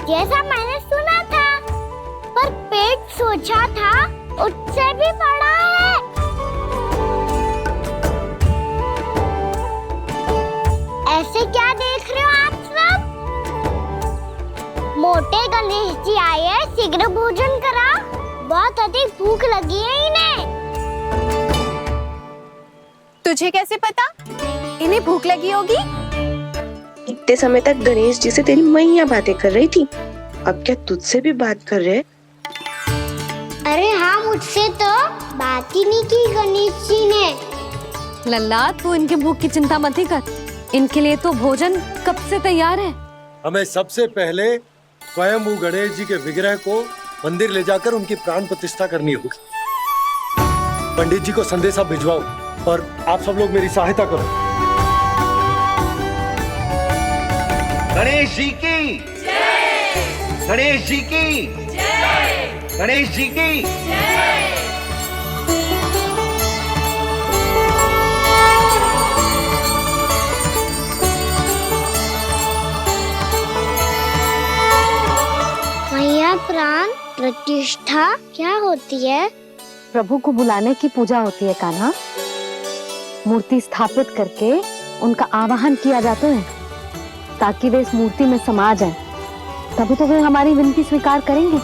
जैसा मैंने सुना था, पर पेट सोचा था उससे भी बड़ा है। ऐसे क्या देख रहे हो आप सब? मोटे गणेश जी आए हैं, शीघ्र भोजन करा, बहुत अधिक भूख लगी है इन्हें। तुझे कैसे पता इन्हें भूख लगी होगी? इतने समय तक गणेश जी से तेरी मैया बातें कर रही थी, अब क्या तुझसे भी बात कर रहे? अरे हाँ, मुझसे तो बात ही नहीं की गणेश जी ने। लल्ला, तू इनके भूख की चिंता मत ही कर, इनके लिए तो भोजन कब से तैयार है। हमें सबसे पहले स्वयं गणेश जी के विग्रह को मंदिर ले जाकर उनकी प्राण प्रतिष्ठा करनी होगी। पंडित जी को संदेशा भिजवाओ और आप सब लोग मेरी सहायता करो। गणेश जी की जय! गणेश जी की जय! गणेश जी की जय! मैया, प्राण प्रतिष्ठा क्या होती है? प्रभु को बुलाने की पूजा होती है कान्हा। मूर्ति स्थापित करके उनका आवाहन किया जाता है ताकि वे इस मूर्ति में समा जाएं। तभी तो वे हमारी विनती स्वीकार करेंगे।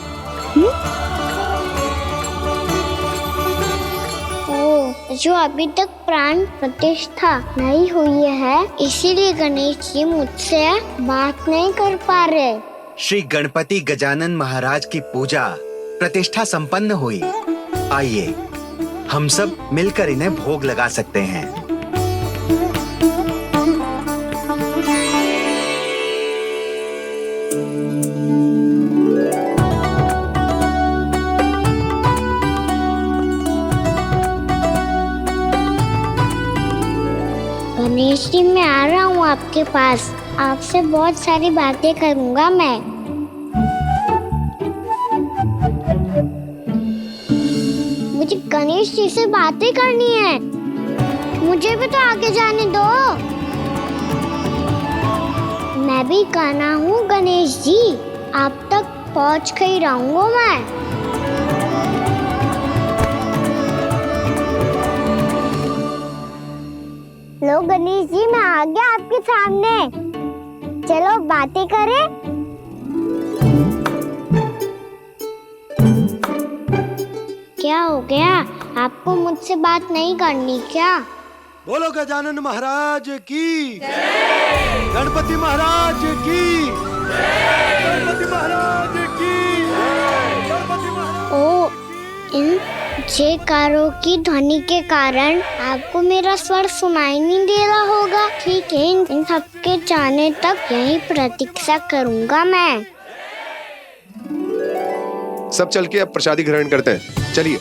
ओ, जो अभी तक प्राण प्रतिष्ठा नहीं हुई है, इसीलिए गणेश जी मुझसे बात नहीं कर पा रहे। श्री गणपति गजानन महाराज की पूजा प्रतिष्ठा संपन्न हुई। आइए हम सब मिलकर इन्हें भोग लगा सकते हैं। गणेश जी, मैं आ रहा हूँ आपके पास, आपसे बहुत सारी बातें करूँगा मैं। मुझे गणेश जी से बातें करनी है, मुझे भी तो आगे जाने दो। मैं भी कान्हा हूँ गणेश जी, आप तक पहुँच कर ही रहूँगा मैं। लो गणेश जी, मैं आ गया आपके सामने, चलो बातें करें। क्या हो गया, आपको मुझसे बात नहीं करनी क्या? बोलो गजानन महाराज की जय! गणपति महाराज की जय! गणपति महाराज की जय! गणपति महाराज। ओ, इन जयकारों की ध्वनि के कारण आपको मेरा स्वर सुनाई नहीं दे रहा होगा। ठीक है, इन सबके जाने तक यही प्रतीक्षा करूंगा मैं। सब चल के अब प्रसादी ग्रहण करते हैं, चलिए।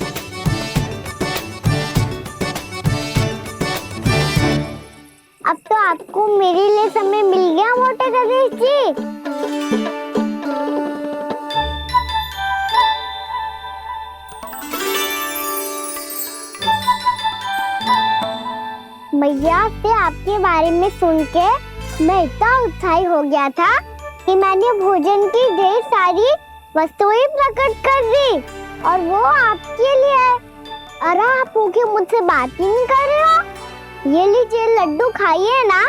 अब तो आपको मेरे लिए समय मिल गया मोटे गणेश जी। मैया से आपके बारे में सुन के मैं इतना उत्साही हो गया था कि मैंने भोजन की ढेर सारी वस्तुएं प्रकट कर दी, और वो आपके लिए। अरे आप भूखे मुझसे बात ही नहीं कर रहे हो। ये लीजिए लड्डू, खाइए ना।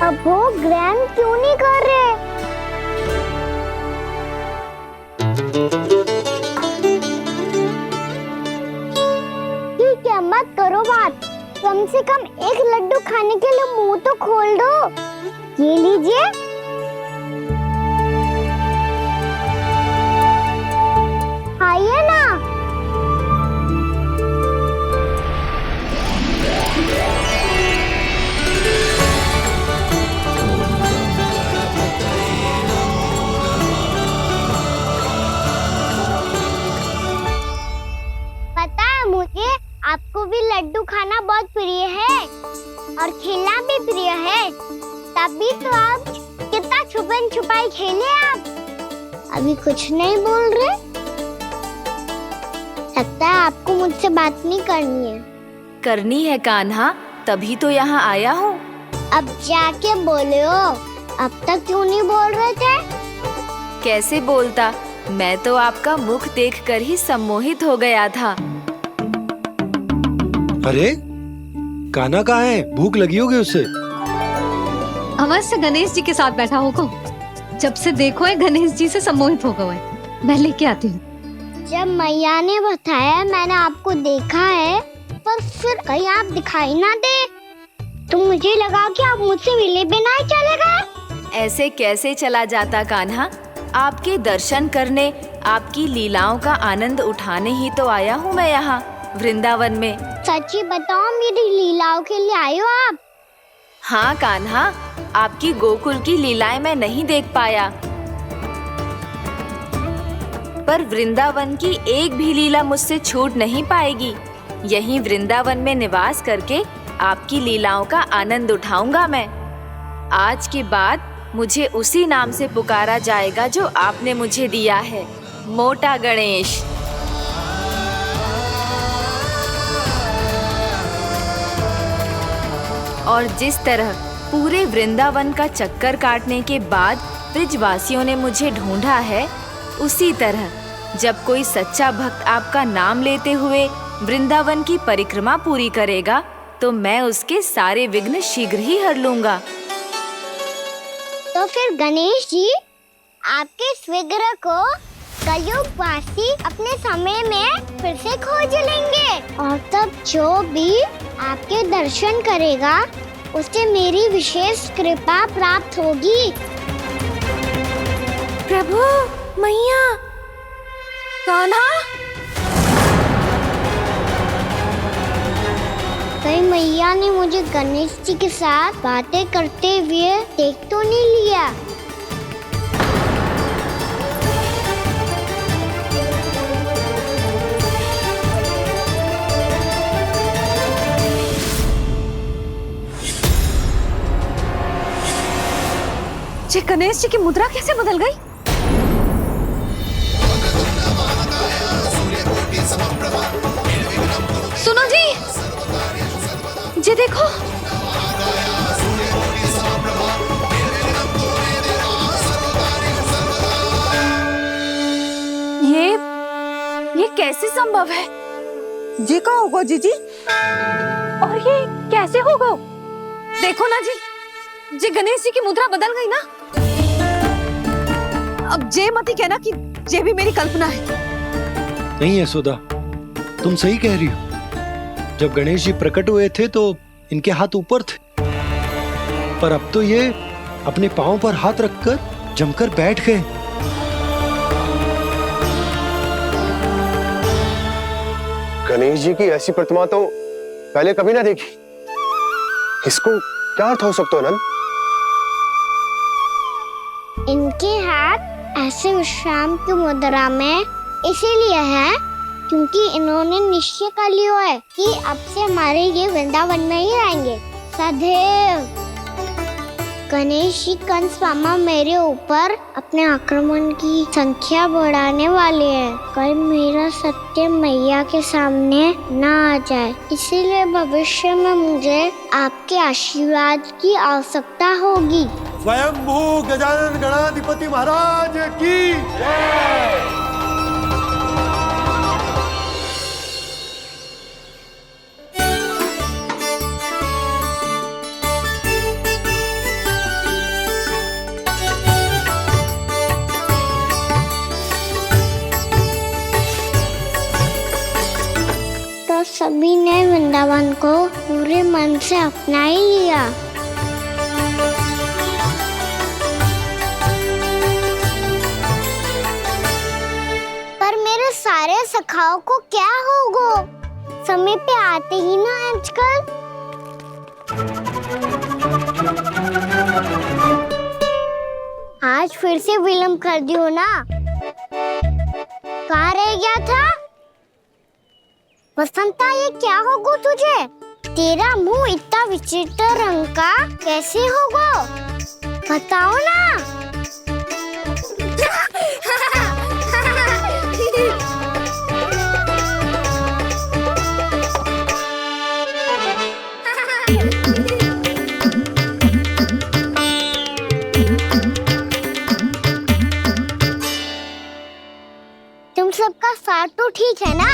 अब वो ग्रहण क्यों नहीं कर रहे? ठीक है, मत करो बात, कम से कम एक लड्डू खाने के लिए मुंह तो खोल दो। ये लीजिए। खाइए ना। पता है मुझे, आपको भी लड्डू खाना बहुत प्रिय है और खेलना भी प्रिय है, तभी तो आप कितना छुपन छुपाई खेले। आप अभी कुछ नहीं बोल रहे, लगता है आपको मुझसे बात नहीं करनी है। करनी है कान्हा, तभी तो यहाँ आया हूँ। अब जाके बोलो, अब तक क्यों नहीं बोल रहे थे? कैसे बोलता, मैं तो आपका मुख देखकर ही सम्मोहित हो गया था। अरे कान्हा कहाँ है? भूख लगी होगी उसे। अवश्य गणेश जी के साथ बैठा होगा। जब से देखो है गणेश जी से सम्मोहित हो गए। मैं लेके आती हूँ। जब मैया ने बताया मैंने आपको देखा है, पर फिर कहीं आप दिखाई ना दे, तो मुझे लगा कि आप मुझसे मिले बिना ही चले गए। ऐसे कैसे चला जाता कान्हा? आपके दर्शन करने, आपकी लीलाओं का आनंद उठाने ही तो आया हूँ मैं यहाँ वृंदावन में। सच्ची बताओ, मेरी लीलाओं के लिए आए हो आप? हाँ कान्हा, आपकी गोकुल की लीलाएं मैं नहीं देख पाया, पर वृंदावन की एक भी लीला मुझसे छूट नहीं पाएगी। यहीं वृंदावन में निवास करके आपकी लीलाओं का आनंद उठाऊंगा मैं। आज के बाद मुझे उसी नाम से पुकारा जाएगा जो आपने मुझे दिया है, मोटा गणेश। और जिस तरह पूरे वृंदावन का चक्कर काटने के बाद ब्रिजवासियों ने मुझे ढूंढा है, उसी तरह जब कोई सच्चा भक्त आपका नाम लेते हुए वृंदावन की परिक्रमा पूरी करेगा, तो मैं उसके सारे विघ्न शीघ्र ही हर लूंगा। तो फिर गणेश जी, आपके इस विग्रह को कलयुग वासी अपने समय में फिर से खोज लेंगे, और तब जो भी आपके दर्शन करेगा उसे मेरी विशेष कृपा प्राप्त होगी। प्रभु, मैया, कान्हा। कहीं मैया ने मुझे गणेश जी के साथ बातें करते हुए देख तो नहीं लिया? जी गणेश जी की मुद्रा कैसे बदल गई? सुनो जी, जी देखो। ये कैसे संभव है? जी का होगा जीजी? और ये कैसे होगा? देखो ना जी, जी गणेश जी की मुद्रा बदल गई ना। अब जे मत ही कहना कि ये भी मेरी कल्पना है। नहीं यशोदा, तुम सही कह रही हो। जब गणेश जी प्रकट हुए थे तो इनके हाथ ऊपर थे, पर अब तो ये अपने पांव पर हाथ रखकर जमकर बैठ गए। गणेश जी की ऐसी प्रतिमा तो पहले कभी ना देखी। इसको क्या अर्थ हो सकता है नंद? इनके हाथ ऐसे विश्राम की मुद्रा में इसीलिए है क्योंकि इन्होंने निश्चय कर लिया है कि अब से हमारे ये वृंदावन में ही रहेंगे सदैव। गणेश जी कंस मामा मेरे ऊपर अपने आक्रमण की संख्या बढ़ाने वाले हैं, कहीं मेरा सत्य मैया के सामने ना आ जाए। इसीलिए भविष्य में मुझे आपके आशीर्वाद की आवश्यकता होगी। स्वयंभू गजानन गणाधिपति महाराज की जय। तो सभी ने वृंदावन को पूरे मन से अपना ही लिया। पर मेरे सारे सखाओं को क्या होगा? समय पे आते ही ना आजकल। आज फिर से विलंब कर दियो ना। कहाँ रह गया था? वसंता, ये क्या होगा तुझे? तेरा मुंह इतना विचित्र रंग का कैसे होगा? बताओ ना। ठीक है ना?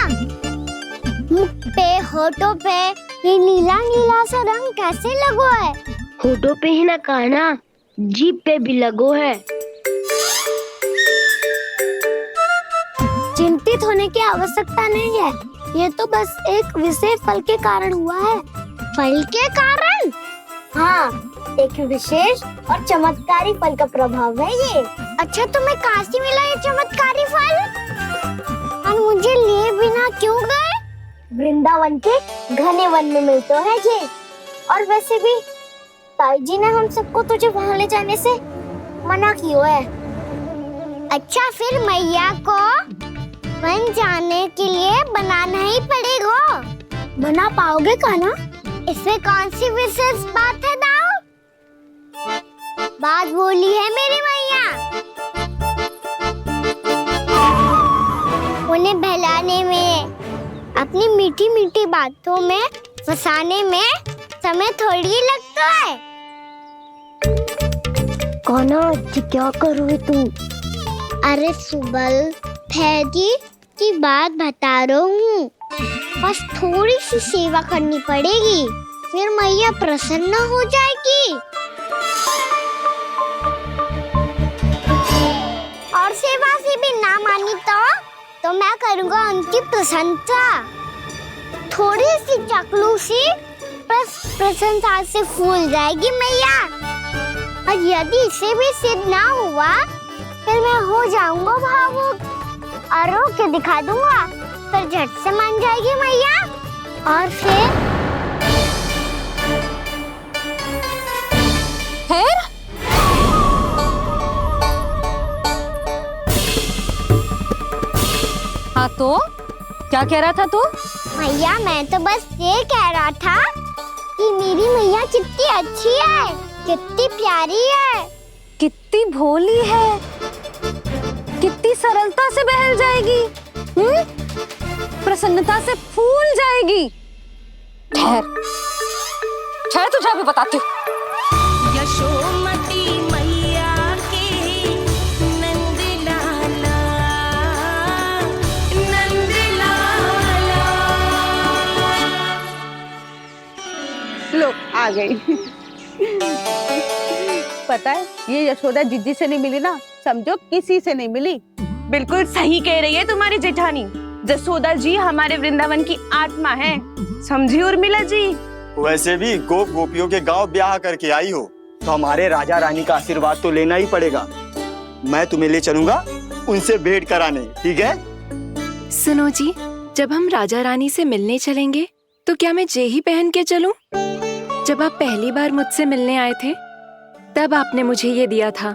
मुख पे, होठों पे ये नीला नीला सा रंग कैसे लगो है? होठों पे ही ना कान्हा, जीभ पे भी लगो है। चिंतित होने की आवश्यकता नहीं है, ये तो बस एक विशेष फल के कारण हुआ है। फल के कारण? हाँ, एक विशेष और चमत्कारी फल का प्रभाव है ये। अच्छा, तुम्हें कहाँ से मिला ये चमत्कारी फल? और मुझे लिए बिना क्यों गए? वृंदावन के घने वन में मिलते है ये। और वैसे भी ताई जी ने हम सबको तुझे वहाँ ले जाने से मना किया है। अच्छा, फिर मैया को वन जाने के लिए बनाना ही पड़ेगा। बना पाओगे कान्हा? इसमें कौन सी विशेष बात है दाऊ? बात बोली है मेरी मैया। उन्हें बहलाने में, अपनी मीठी मीठी बातों में फंसाने में समय थोड़ी लगता है। कान्हा, क्या करोगे तुम? अरे सुबल, फैजी की बात बता रहा हूँ। बस थोड़ी सी सेवा करनी पड़ेगी, फिर मैया प्रसन्न हो जाएगी। और सेवा से भी ना मानी तो मैं करूँगा उनकी प्रशंसा। थोड़ी सी चकलूसी बस प्रशंसा से फूल जाएगी मैया। और यदि इसे भी सिद्ध ना हुआ, फिर मैं हो जाऊंगा भावुक और रो के दिखा दूंगा, फिर झट से मान जाएगी मैया। और फिर हाँ तो क्या कह रहा था तू? मैया, मैं तो बस ये कह रहा था कि मेरी मैया कितनी अच्छी है, कितनी प्यारी है, कितनी भोली है, कितनी सरलता से बहल जाएगी, प्रसन्नता से फूल जाएगी। ठहर ठहर, तुझे अभी बताती हूँ। यशोमती मैया के नंद लाला, नंद लाला। लो आ गई। पता है, ये यशोदा जीजी से नहीं मिली ना, समझो किसी से नहीं मिली। बिल्कुल सही कह रही है तुम्हारी जेठानी। जसोदा जी हमारे वृंदावन की आत्मा है, समझी उर्मिला जी। वैसे भी गोप गोपियों के गांव ब्याह करके आई हो, तो हमारे राजा रानी का आशीर्वाद तो लेना ही पड़ेगा। मैं तुम्हें ले चलूंगा उनसे भेंट कराने, ठीक है? सुनो जी, जब हम राजा रानी से मिलने चलेंगे तो क्या मैं जे ही पहन के चलूं? जब आप पहली बार मुझसे मिलने आए थे, तब आपने मुझे ये दिया था।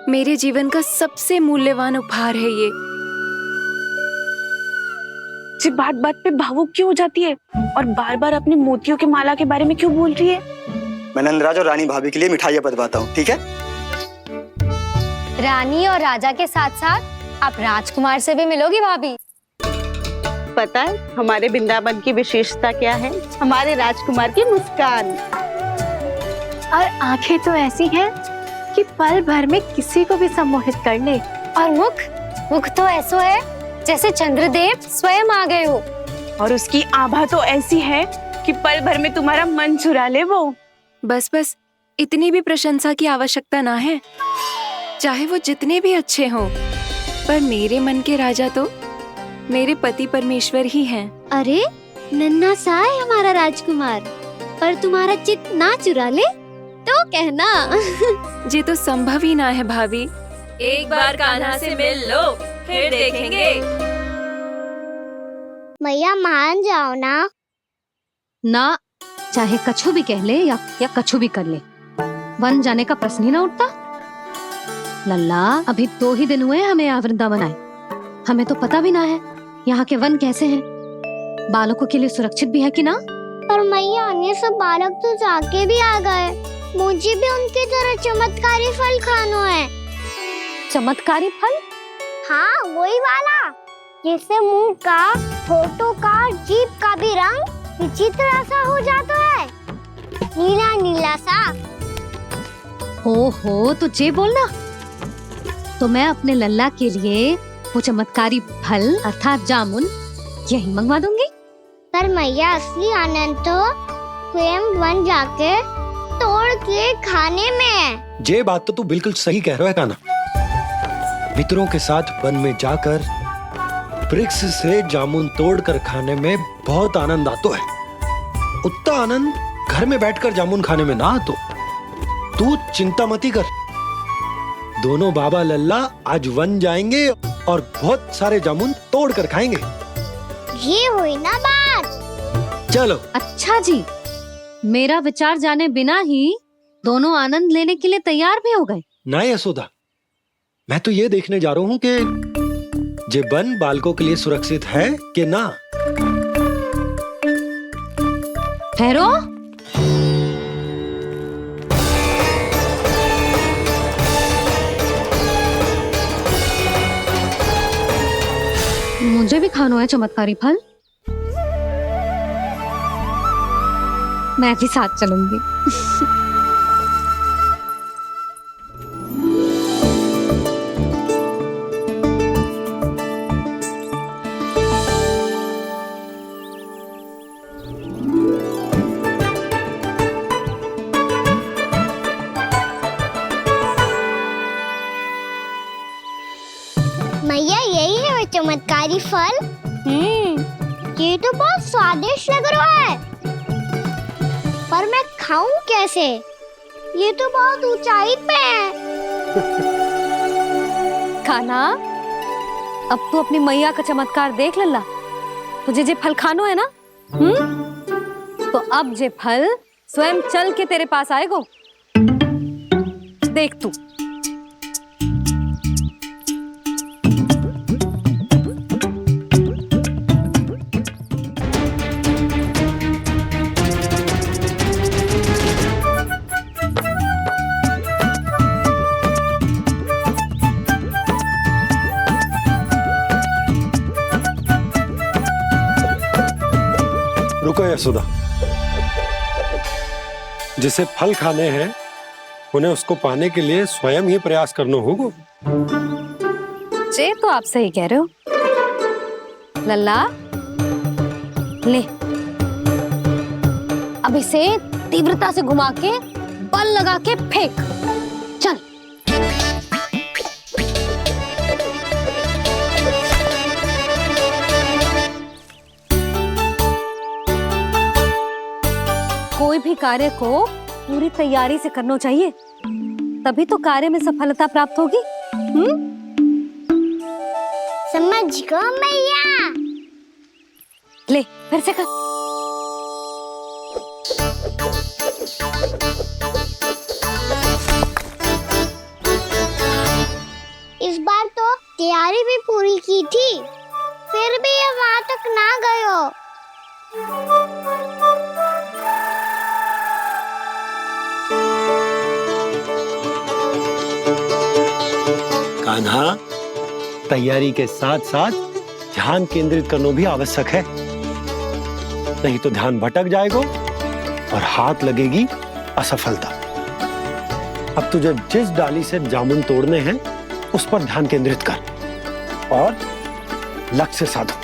मेरे जीवन का सबसे मूल्यवान उपहार है ये। जी बात बात पे भावुक क्यों हो जाती है और बार बार अपनी मोतियों के माला के बारे में क्यों बोल रही है? मैं नंदराज और रानी भाभी के लिए मिठाइयाँ बंटवाता हूँ, ठीक है? रानी और राजा के साथ साथ आप राजकुमार से भी मिलोगी भाभी। पता है हमारे वृंदावन की विशेषता क्या है? हमारे राजकुमार की मुस्कान और आंखें तो ऐसी हैं कि पल भर में किसी को भी सम्मोहित कर ले। और मुख तो ऐसा है जैसे चंद्रदेव स्वयं आ गए हो। और उसकी आभा तो ऐसी है कि पल भर में तुम्हारा मन चुरा ले वो। बस बस, इतनी भी प्रशंसा की आवश्यकता ना है। चाहे वो जितने भी अच्छे हों, पर मेरे मन के राजा तो मेरे पति परमेश्वर ही हैं। अरे नन्हा सा है हमारा राजकुमार, पर तुम्हारा चित्त ना चुरा ले तो कहना। ये तो संभव ही ना है भाभी। एक बार कान्हा से मिल लो, फिर देखेंगे। मैया मान जाओ ना। चाहे कछु भी कह ले या कछु भी कर ले, वन जाने का प्रश्न ही ना उठता। लल्ला, अभी 2 ही दिन हुए हमें यहाँ वृंदावन आए, हमें तो पता भी ना है यहाँ के वन कैसे हैं, बालकों के लिए सुरक्षित भी है कि ना। पर मैया, अन्य सब बालक तो जाके भी आ गए, मुझे भी उनकी तरह चमत्कारी फल खाना है। चमत्कारी फल? हाँ, वही वाला जिससे मुंह का, होठों का, जीभ का भी रंग विचित्र सा हो जाता है, नीला नीला सा। हो तो जे बोलना। तो मैं अपने लल्ला के लिए वो चमत्कारी फल अर्थात जामुन यही मंगवा दूंगी। पर मैया असली आनंद तो स्वयं वन जाके तोड़ के खाने में है। ये बात तो तू बिल्कुल सही कह रहा है कान्हा। मित्रों के साथ वन में जाकर वृक्ष से जामुन तोड़कर खाने में बहुत आनंद आता है। उतना आनंद घर में बैठकर जामुन खाने में ना आतो। तू चिंता मती कर, दोनों बाबा लल्ला आज वन जाएंगे और बहुत सारे जामुन तोड़ कर खाएंगे। ये हुई ना बात। चलो। अच्छा जी, मेरा विचार जाने बिना ही दोनों आनंद लेने के लिए तैयार भी हो गए। ना यशोदा, मैं तो ये देखने जा रहा हूँ कि ये वन बालकों के लिए सुरक्षित है कि ना। ठहरो, मुझे भी खाना है चमत्कारी फल। मैं भी साथ चलूंगी। मैया यही है वो चमत्कारी फल। ये तो बहुत स्वादिष्ट लग रहा है, पर मैं खाऊं कैसे? ये तो बहुत ऊंचाई पे है। खाना, अब तू अपनी मैया का चमत्कार देख लल्ला। तुझे जे फल खानो है ना, तो अब जे फल स्वयं चल के तेरे पास आएगो। देख तू। रुको यशोदा, जिसे फल खाने हैं उन्हें उसको पाने के लिए स्वयं ही प्रयास करना होगा। जे तो आप सही कह रहे हो लल्ला। ले, अब इसे तीव्रता से घुमा के बल लगा के फेंक। चल। कोई भी कार्य को पूरी तैयारी से करना चाहिए, तभी तो कार्य में सफलता प्राप्त होगी। समझ गो मैया। ले, फिर से कर। इस बार तो तैयारी भी पूरी की थी, फिर भी ये वहां तक ना गए हो। कान्हा, तैयारी के साथ साथ ध्यान केंद्रित करना भी आवश्यक है, नहीं तो ध्यान भटक जाएगा और हाथ लगेगी असफलता। अब तुझे जिस डाली से जामुन तोड़ने हैं उस पर ध्यान केंद्रित कर और लक्ष्य साधो।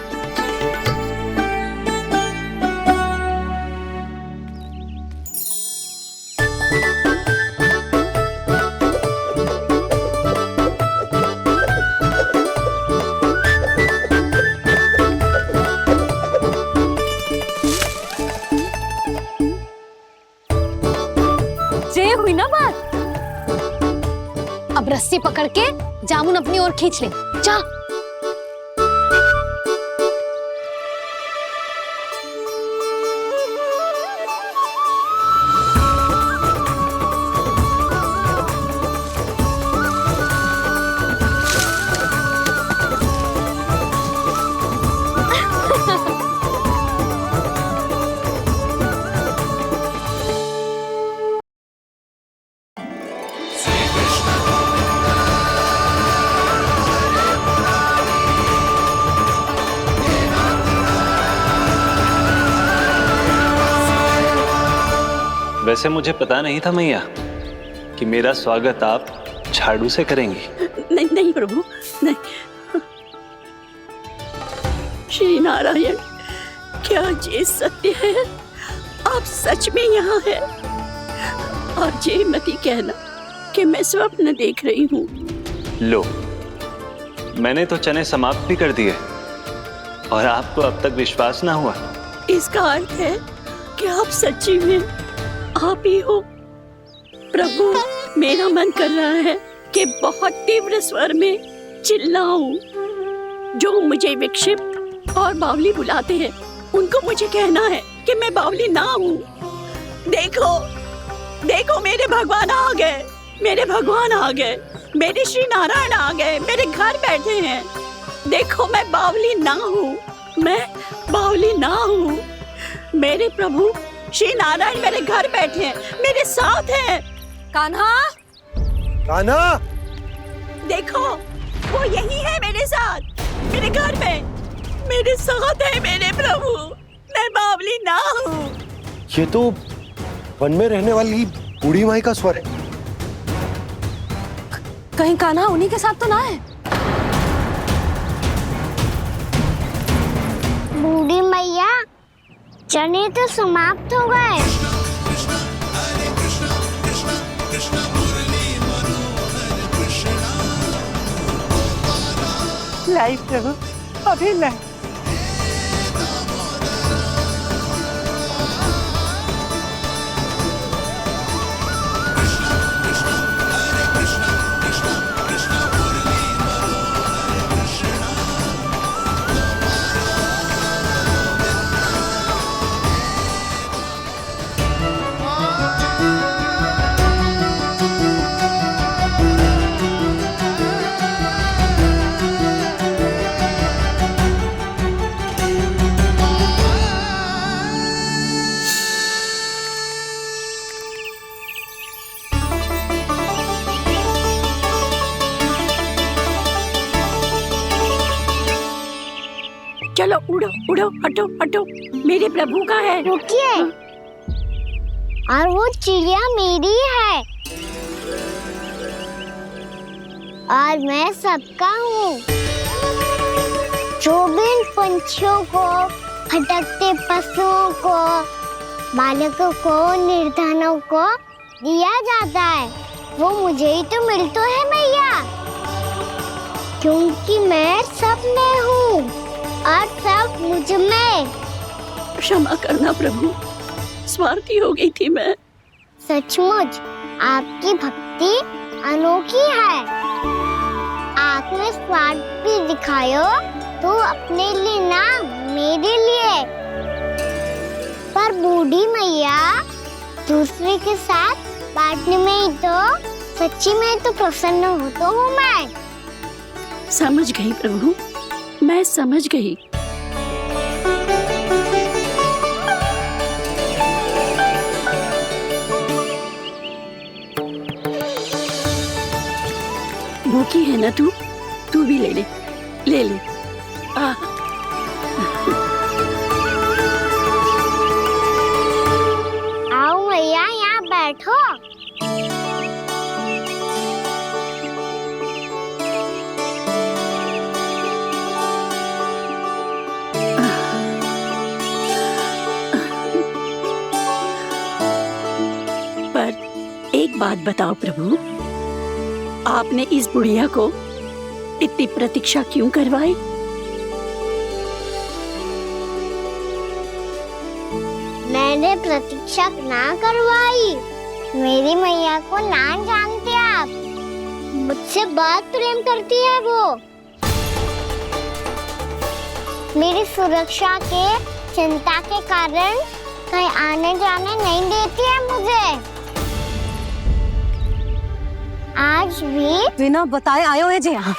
हुई ना बात। अब रस्सी पकड़ के जामुन अपनी ओर खींच ले। जा। वैसे मुझे पता नहीं था मैया कि मेरा स्वागत आप झाड़ू से करेंगी। नहीं नहीं प्रभु, नहीं। श्री नारायण, क्या ये सत्य है? आप सच में यहाँ है? और ये मत कहना कि मैं स्वप्न देख रही हूँ। लो, मैंने तो चने समाप्त भी कर दिए और आपको अब तक विश्वास ना हुआ। इसका अर्थ है कि आप सच्ची में आप ही हो। प्रभु, मेरा मन कर रहा है कि बहुत तीव्र स्वर में चिल्लाऊं। जो मुझे विक्षिप्त और बावली बुलाते हैं, उनको मुझे कहना है कि मैं बावली ना हूँ। देखो, देखो, मेरे भगवान आ गए, मेरे भगवान आ गए, मेरे श्री नारायण आ गए, मेरे घर बैठे हैं। देखो, मैं बावली ना हूँ, मैं बावली ना हूँ। मेरे प्रभु श्री नारायण मेरे घर बैठे हैं, मेरे साथ हैं। कान्हा, कान्हा, देखो, वो यही है मेरे साथ, मेरे घर में, मेरे साथ है मेरे प्रभु। मैं बावली ना हूँ। ये तो वन में रहने वाली बूढ़ी माई का स्वर है। कहीं कान्हा उन्हीं के साथ तो ना है? बूढ़ी मैया, चने तो समाप्त हो गए। लाई प्रभु, अभी लाई। चलो उड़ो उड़ो, हटो हटो, मेरे प्रभु का है। रुकिए, और वो चिड़िया मेरी है और मैं सबका हूँ। जो भी इन पंछियों को, भटकते पशुओं को, बालकों को, निर्धनों को दिया जाता है, वो मुझे ही तो मिलता है मैया, क्योंकि मैं सब में हूँ और सब मुझ में। क्षमा करना प्रभु, स्वार्थी हो गई थी मैं। सचमुच आपकी भक्ति अनोखी है। आपने स्वार्थ भी दिखायो तो अपने लिए ना, मेरे लिए। पर बूढ़ी मैया, दूसरे के साथ बांटने में ही तो सच्ची में तो प्रसन्न होता हूँ मैं। समझ गई प्रभु, मैं समझ गई। भूखी है ना तू भी ले ले, ले ले। आओ मैया, यहाँ बैठो। एक बात बताओ प्रभु, आपने इस बुढ़िया को इतनी प्रतीक्षा क्यों करवाई? मैंने प्रतीक्षा ना करवाई। मेरी मैया को ना जानते आप, मुझसे बहुत प्रेम करती है वो। मेरी सुरक्षा के चिंता के कारण कहीं आने जाने नहीं देती है मुझे। आज भी बिना बताए आए हुए जी यहाँ,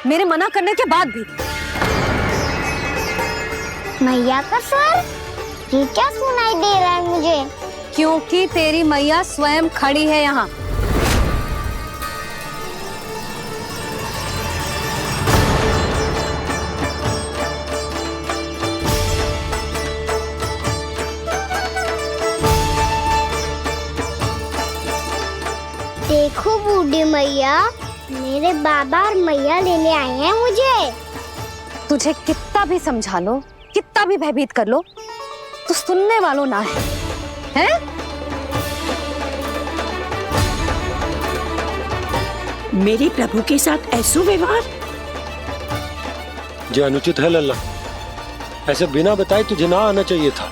मेरे मना करने के बाद भी। मैया का स्वर, ये क्या सुनाई दे रहा है मुझे? क्योंकि तेरी मैया स्वयं खड़ी है यहाँ। देखो बूढ़ी मैया, मेरे बाबा और मैया लेने आए हैं मुझे। तुझे कितना भी समझा लो, कितना भी भयभीत कर लो, तो सुनने वालों ना है, हैं? मेरे प्रभु के साथ ऐसा व्यवहार जो अनुचित है लल्ला। ऐसे बिना बताए तुझे ना आना चाहिए था।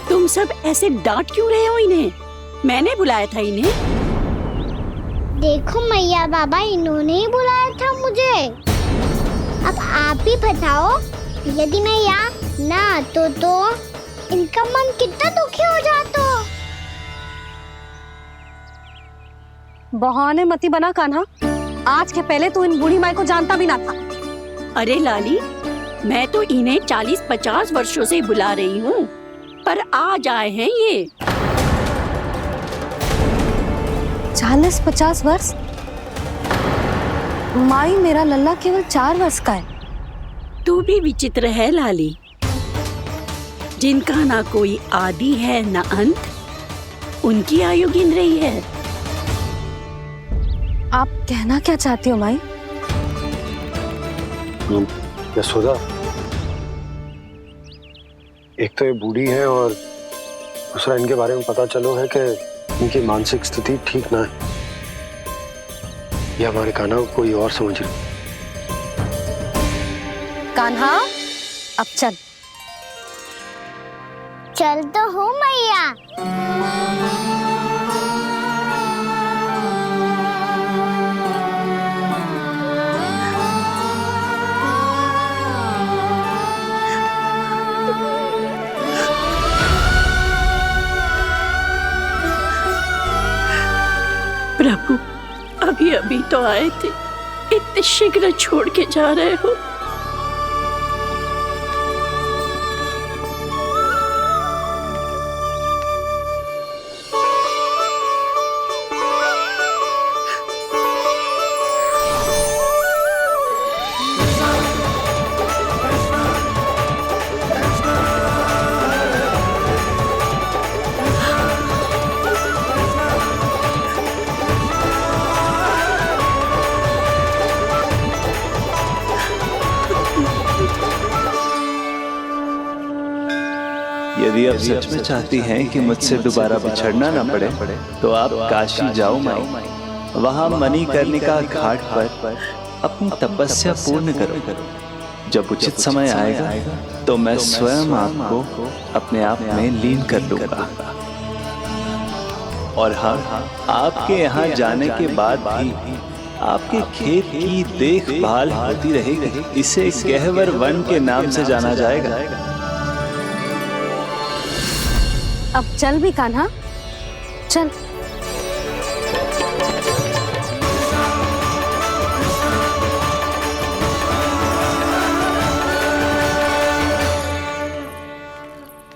तुम सब ऐसे डांट क्यों रहे हो इन्हें? मैंने बुलाया था इन्हें। देखो मैया बाबा, इन्होंने ही बुलाया था मुझे। अब आप ही बताओ, यदि मैं यहाँ ना आतो तो इनका मन कितना दुखी हो जाता। बहाने मती बना कान्हा। आज के पहले तू इन बूढ़ी माई को जानता भी ना था। अरे लाली, मैं तो इन्हें 40-50 वर्षों से बुला रही हूँ, पर आज आए हैं ये। 40-50 वर्ष? माई, मेरा लल्ला केवल 4 वर्ष का है। तू भी विचित्र है लाली, जिनका ना कोई आदि है ना अंत, उनकी आयु गिन रही है। आप कहना क्या चाहती हो माई? यशोदा, एक तो ये बूढ़ी है और दूसरा इनके बारे में पता चलो है कि इनकी मानसिक स्थिति ठीक ना है। ये हमारे कान्हा को कोई और समझ रही। कान्हा, अब चल। चल तो हूँ मैया। प्रभु, अभी अभी तो आए थे, इतने शीघ्र छोड़ के जा रहे हो? यदि आप सच में चाहती हैं कि मुझसे दोबारा बिछड़ना ना पड़े तो आप काशी जाओ माई। वहां मणिकर्णिका घाट पर अपनी तपस्या पूर्ण करो। जब उचित समय आएगा तो मैं स्वयं आपको अपने आप में लीन कर लूंगा। और हाँ, आपके यहाँ जाने के बाद भी आपके खेत की देखभाल होती रहेगी। इसे गहवर वन के नाम से जाना जाएगा। अब चल भी कान्हा, चल।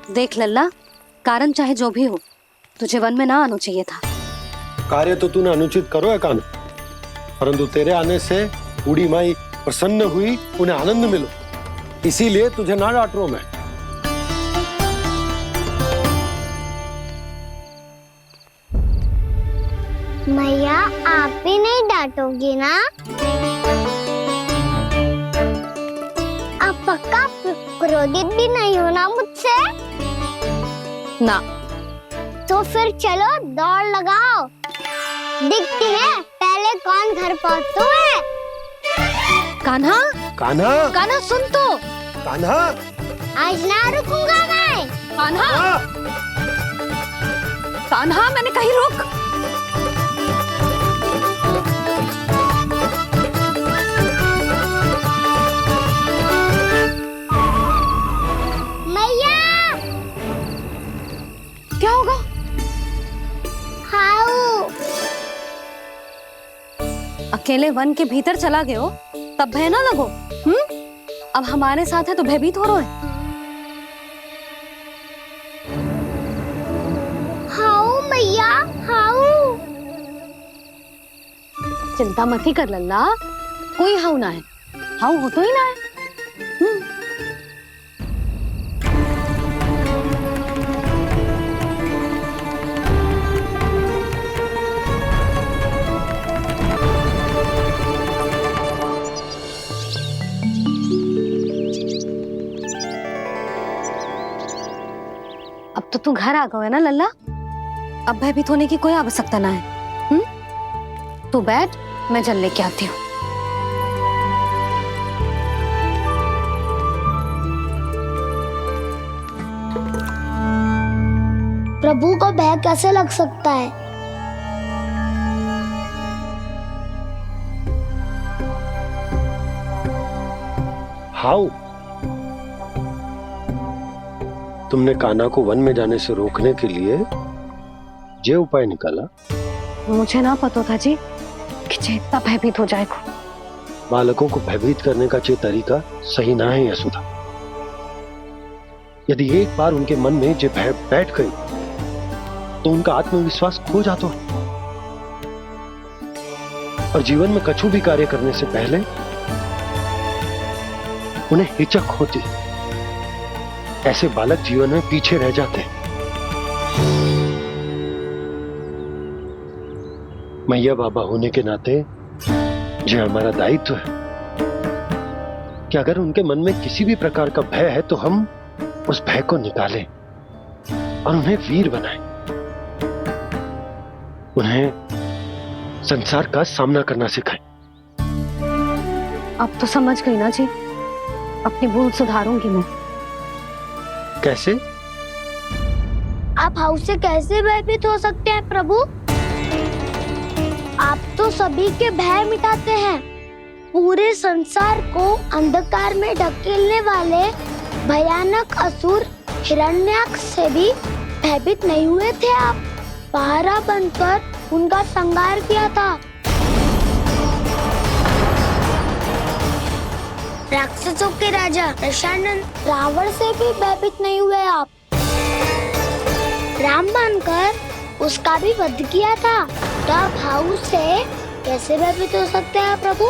देख लल्ला, कारण चाहे जो भी हो, तुझे वन में ना आना चाहिए था। कार्य तो तूने अनुचित करो है कान्हा, परंतु तेरे आने से बूढ़ी माई प्रसन्न हुई, उन्हें आनंद मिलो, इसीलिए तुझे ना डांट रहा हूं मैं। मैया, आप भी नहीं डांटोगी ना? आप पक्का क्रोधित भी नहीं हो ना मुझसे? ना। तो फिर चलो दौड़ लगाओ, दिखती है पहले कौन घर पहुंचता है। कान्हा, कान्हा, कान्हा सुन तो। कान्हा, आज ना रुकूंगा मैं। कान्हा, कान्हा, मैंने कही रुक। क्या होगा? हाउ अकेले वन के भीतर चला गए हो, तब भय ना लगो। अब हमारे साथ है तो भयभीत हो रहे हैं। हाउ मैया, हाउ। चिंता मत ही कर लल्ला, कोई हाउ ना है। हाउ हो तो ही ना है। तो तू घर आ गए है ना लल्ला, अब भयभीत होने की कोई आवश्यकता ना है। तू बैठ, मैं जल लेके आती हूँ। प्रभु को भय कैसे लग सकता है? हाउ? तुमने कान्हा को वन में जाने से रोकने के लिए ये उपाय निकाला? मुझे ना पता था जी कि जे इतना भयभीत हो जाएगा। बालकों को भयभीत करने का ये तरीका सही ना है यशोदा। यदि एक बार उनके मन में ये भय बैठ गई तो उनका आत्मविश्वास खो जाता है और जीवन में कछु भी कार्य करने से पहले उन्हें हिचक होती। ऐसे बालक जीवन में पीछे रह जाते हैं। मैया बाबा होने के नाते ये हमारा दायित्व है कि अगर उनके मन में किसी भी प्रकार का भय है तो हम उस भय को निकालें और उन्हें वीर बनाएं, उन्हें संसार का सामना करना सिखाएं। अब तो समझ गई ना जी, अपनी भूल सुधारूंगी मैं। कैसे? आप हाउ से कैसे भयभीत हो सकते हैं प्रभु? आप तो सभी के भय मिटाते हैं। पूरे संसार को अंधकार में ढकेलने वाले भयानक असुर हिरण्याक्ष से भी भयभीत नहीं हुए थे आप। पहरा बनकर उनका संहार किया था। राक्षसों के राजा दशानन रावण से भी भयभीत नहीं हुए आप। राम बनकर उसका भी वध किया था। तब हाउ से कैसे भयभीत हो सकते हैं प्रभु?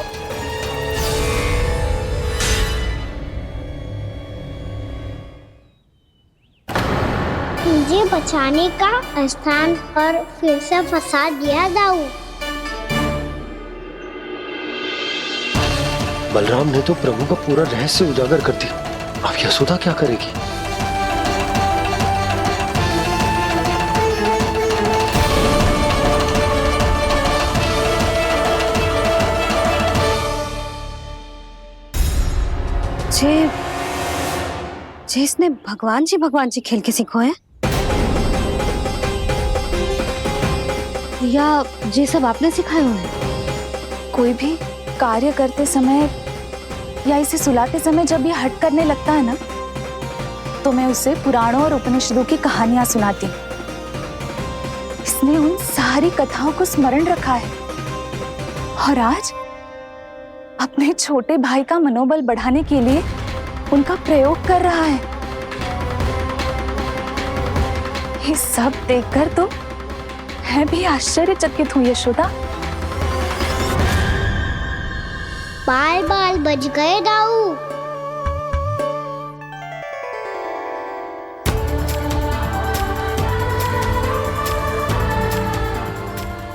मुझे बचाने का स्थान पर फिर से फंसा दिया दाऊ। बलराम ने तो प्रभु का पूरा रहस्य उजागर कर दिया। अब यशोदा क्या करेगी? जे इसने भगवान जी खेल के सीखो है, या ये सब आपने सिखाए हुए हैं? कोई भी कार्य करते समय या इसे सुलाते समय जब ये हट करने लगता है ना, तो मैं उसे पुराणों और उपनिषदों की कहानियां सुनाती। इसने उन सारी कथाओं को स्मरण रखा है और आज अपने छोटे भाई का मनोबल बढ़ाने के लिए उनका प्रयोग कर रहा है। ये सब देखकर तो मैं भी आश्चर्यचकित हूँ यशोदा। बाल बाल बज गए दाऊ।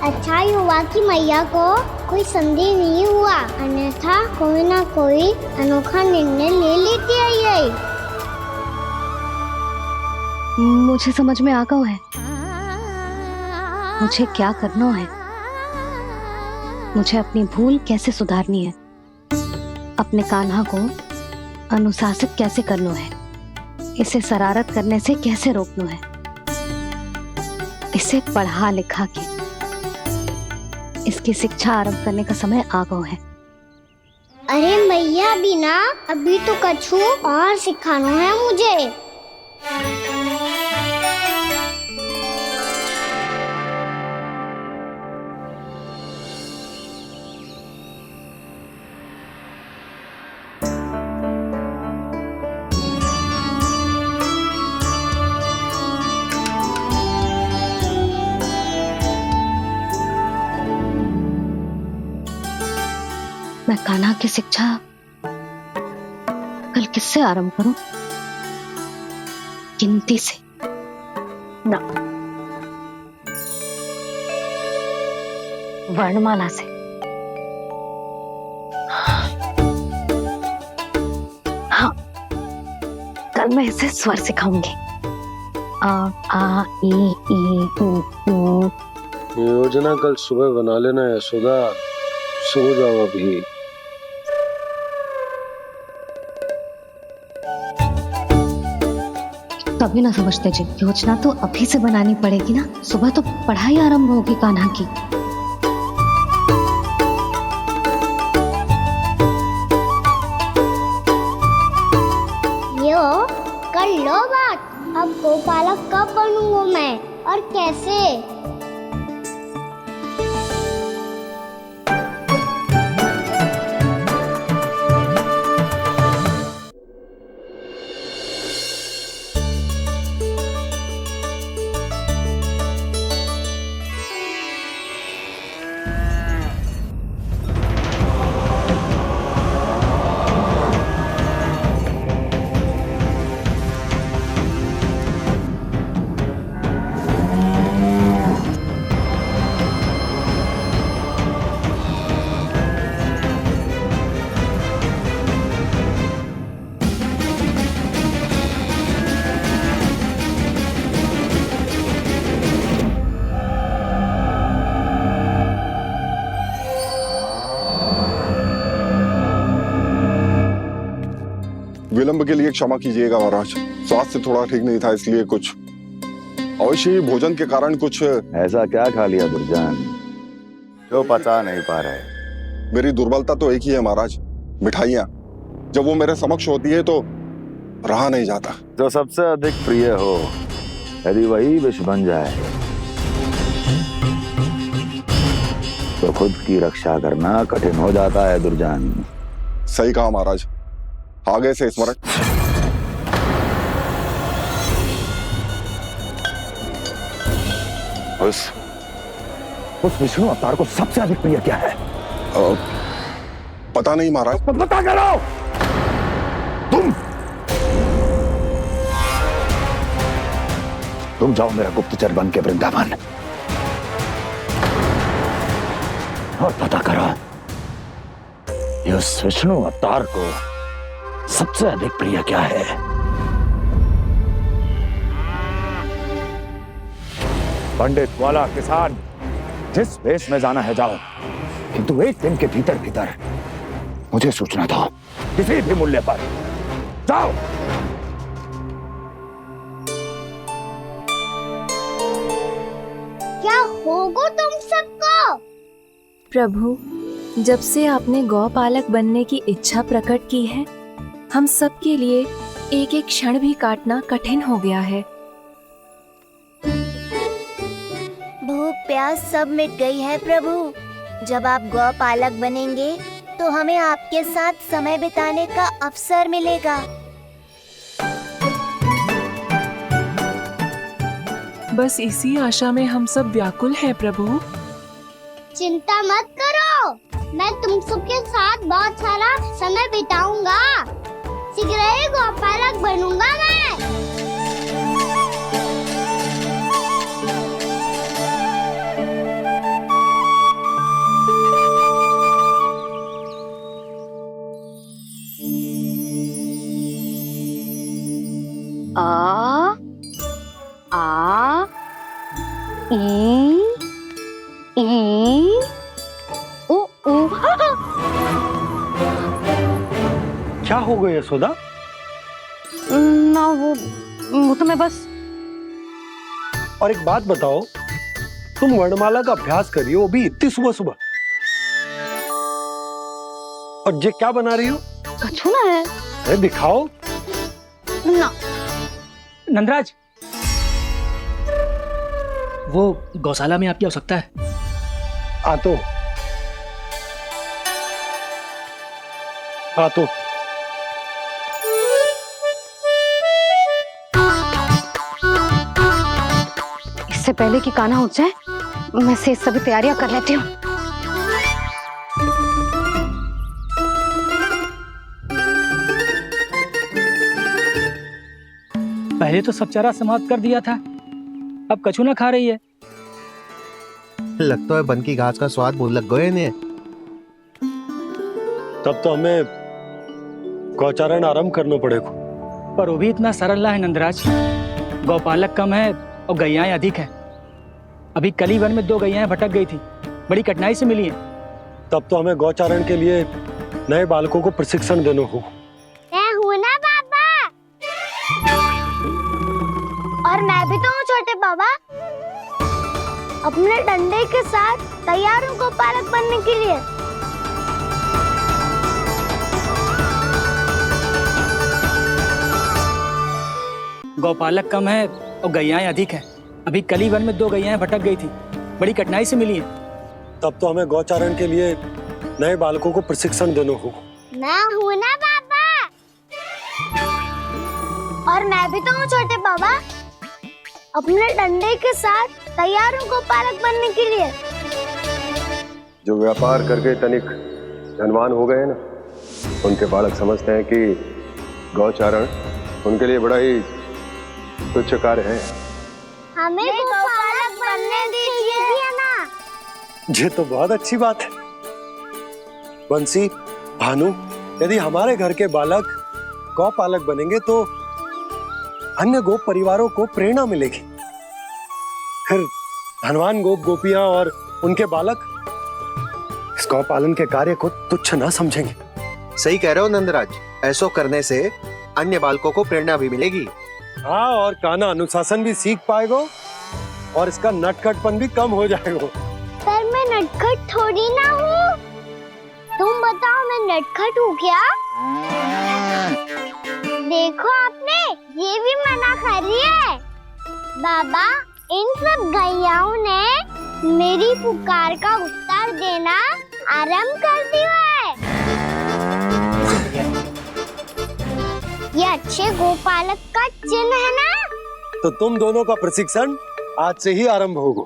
अच्छा ही हुआ कि मैया को कोई संदेह नहीं हुआ, अन्यथा कोई ना कोई अनोखा निर्णय ले लेती है ये। मुझे समझ में आ गया है मुझे क्या करना है। मुझे अपनी भूल कैसे सुधारनी है, अपने कान्हा को अनुशासित कैसे करना है, इसे शरारत करने से कैसे रोकना है, इसे पढ़ा लिखा के इसकी शिक्षा आरंभ करने का समय आ गया है। अरे मैया बिना अभी तो कछु और सिखाना है मुझे। मैं कान्हा की शिक्षा कल किससे आरंभ करूं? गिनती से ना, वर्णमाला से। हाँ, कल मैं इसे स्वर सिखाऊंगी आ ई उ। योजना कल सुबह बना लेना यशोदा, सो जाओ अभी। तभी ना समझते जी, योजना तो अभी से बनानी पड़ेगी ना, सुबह तो पढ़ाई आरंभ होगी कान्हा की। यो कर लो बात, अब गोपालक कब बनूंगा मैं और कैसे? विलंब के लिए क्षमा कीजिएगा महाराज, स्वास्थ्य थोड़ा ठीक नहीं था इसलिए कुछ अवश्य ही भोजन के कारण कुछ। ऐसा क्या खा लिया दुर्जन जो पचा नहीं पा रहे? मेरी दुर्बलता तो एक ही है महाराज, मिठाइयाँ। जब वो मेरे समक्ष होती है तो रहा नहीं जाता। जो सबसे अधिक प्रिय हो, यदि वही विष बन जाए तो खुद की रक्षा करना कठिन हो जाता है दुर्जन। सही कहा महाराज, आगे से स्मरण। उस विष्णु अवतार को सबसे अधिक प्रिय क्या है? पता नहीं महाराज। पता करो। तुम जाओ मेरा गुप्तचर बन के वृंदावन और पता करो इस विष्णु अवतार को सबसे अधिक प्रिय क्या है। पंडित वाला किसान, जिस वेश में जाना है जाओ, किंतु एक दिन के भीतर भीतर मुझे सूचना दो, किसी भी मूल्य पर। जाओ। क्या होगा तुम सबको? प्रभु, जब से आपने गौपालक बनने की इच्छा प्रकट की है, हम सब के लिए एक एक क्षण भी काटना कठिन हो गया है। भूख प्यास सब मिट गई है प्रभु। जब आप गौपालक बनेंगे तो हमें आपके साथ समय बिताने का अवसर मिलेगा। बस इसी आशा में हम सब व्याकुल हैं प्रभु। चिंता मत करो, मैं तुम सबके साथ बहुत सारा समय बिताऊंगा। शीघ्र ही गोपालक बनूंगा मैं। आ ई उ उ। क्या हो गया यशोदा? ना वो तो मैं बस। और एक बात बताओ, तुम वर्णमाला का अभ्यास कर रही हो अभी इतनी सुबह सुबह, और ये क्या बना रही हो? कछुआ है। अरे दिखाओ ना। नंदराज, वो गौशाला में आपकी आवश्यकता है। आ तो इससे पहले कि कान्हा उठ जाए, मैं से सभी तैयारियां कर लेती हूँ। पहले तो सब चारा समाप्त कर दिया था, अब कछू ना खा रही है। लगता है बन की घास का स्वाद भूल लग गए ने। तब तो हमें गौचारण आरंभ करना पड़ेगा। पर वो भी इतना सरल है नंदराज। गौपालक कम है और गैयाएं अधिक हैं। अभी कली वन में 2 गैयाएं भटक गई थी, बड़ी कठिनाई से मिली हैं। तब तो हमें गौचारण के लिए नए बालकों को प्रशिक्षण देना होगा। मैं हूँ ना बाबा, और मैं भी तो हूँ छोटे बाबा। अपने डंडे के साथ तैयार हूँ गौपालक बनने के लिए। गौपालक कम है और गैयाएं अधिक हैं। अभी कली वन में 2 गैयाएं भटक गई थी, बड़ी कठिनाई से मिली हैं। तब तो हमें गौचारण के लिए नए बालकों को प्रशिक्षण देना होगा। मैं हूँ ना बाबा, और मैं भी तो हूँ छोटे बाबा। अपने डंडे के साथ तैयार हूँ गौपालक बनने के लिए। जो व्यापार करके तनिक धनवान हो गए हैं ना, उनके बालक समझते हैं कि गौचारण उनके लिए बड़ा ही तुच्छ कार्य है। हमें गौपालक बनने दीजिए ना। ये तो बहुत अच्छी बात है। बंसी, भानु, यदि हमारे घर के बालक गौपालक बनेंगे तो अन्य गोप परिवारों को प्रेरणा मिलेगी। फिर धनवान गोप गोपियां और उनके बालक इस गौपालन के कार्य को तुच्छ ना समझेंगे। सही कह रहे हो नंदराज, ऐसा करने से अन्य बालकों को प्रेरणा भी मिलेगी। हाँ, और कान्हा अनुशासन भी सीख पाएगा और इसका नटखटपन भी कम हो जाएगा। पर मैं नटखट थोड़ी ना हूँ। तुम बताओ, मैं नटखट हूँ क्या? देखो आपने ये भी मना कर रही है। बाबा, इन सब गैयाओं ने मेरी पुकार का उत्तर देना आरंभ कर दिया है। ये अच्छे गोपालक का चिन्ह है ना? तो तुम दोनों का प्रशिक्षण आज से ही आरंभ होगा।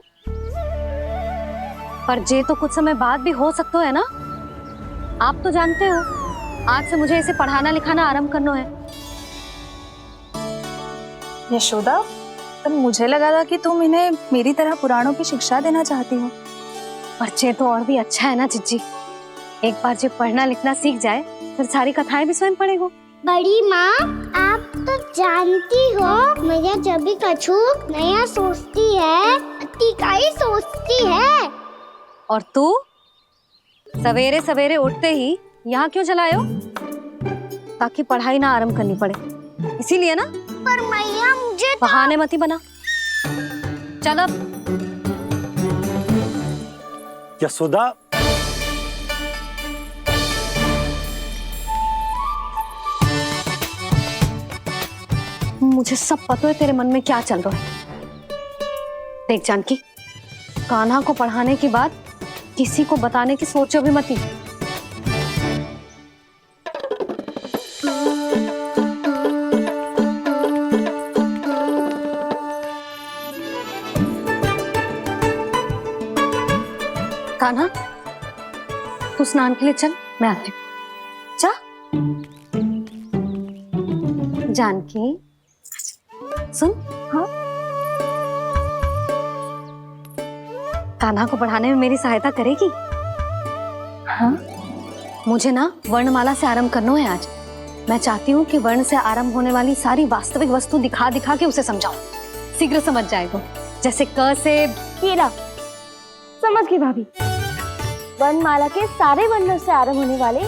पर जे तो कुछ समय बाद भी हो सकता है ना। आप तो जानते हो, आज से मुझे इसे पढ़ाना लिखाना आरंभ करना है। यशोदा, पर मुझे लगा था कि तुम इन्हें मेरी तरह पुराणों की शिक्षा देना चाहती हो। पर जे तो और भी अच्छा है ना जिज्जी। एक बार जो पढ़ना लिखना सीख जाए फिर सारी कथाएं भी स्वयं पढ़ेगा। बड़ी माँ, आप तो जानती हो मैया जब भी कछु नया सोचती है, अतिकाई सोचती है। और तू सवेरे सवेरे उठते ही यहाँ क्यों चलाए हो? ताकि पढ़ाई ना आरंभ करनी पड़े, इसीलिए ना। पर मैया मुझे बहाने मत ही बना। चल अब। यशोदा, मुझे सब पता है तेरे मन में क्या चल रहा है। देख जानकी, कान्हा को पढ़ाने की बात किसी को बताने की सोचो भी मत ही। कान्हा, तू स्नान के लिए चल, मैं आती हूँ। जा। जानकी, सुन। हाँ, कान्हा को पढ़ाने में मेरी सहायता करेगी? हाँ, मुझे ना वर्णमाला से आरंभ करना है आज। मैं चाहती हूँ कि वर्ण से आरंभ होने वाली सारी वास्तविक वस्तु दिखा दिखा के उसे समझाऊं। शीघ्र समझ जाएगा। जैसे क से कीड़ा। समझ गई भाभी। वर्णमाला के सारे वर्णों से आरंभ होने वाले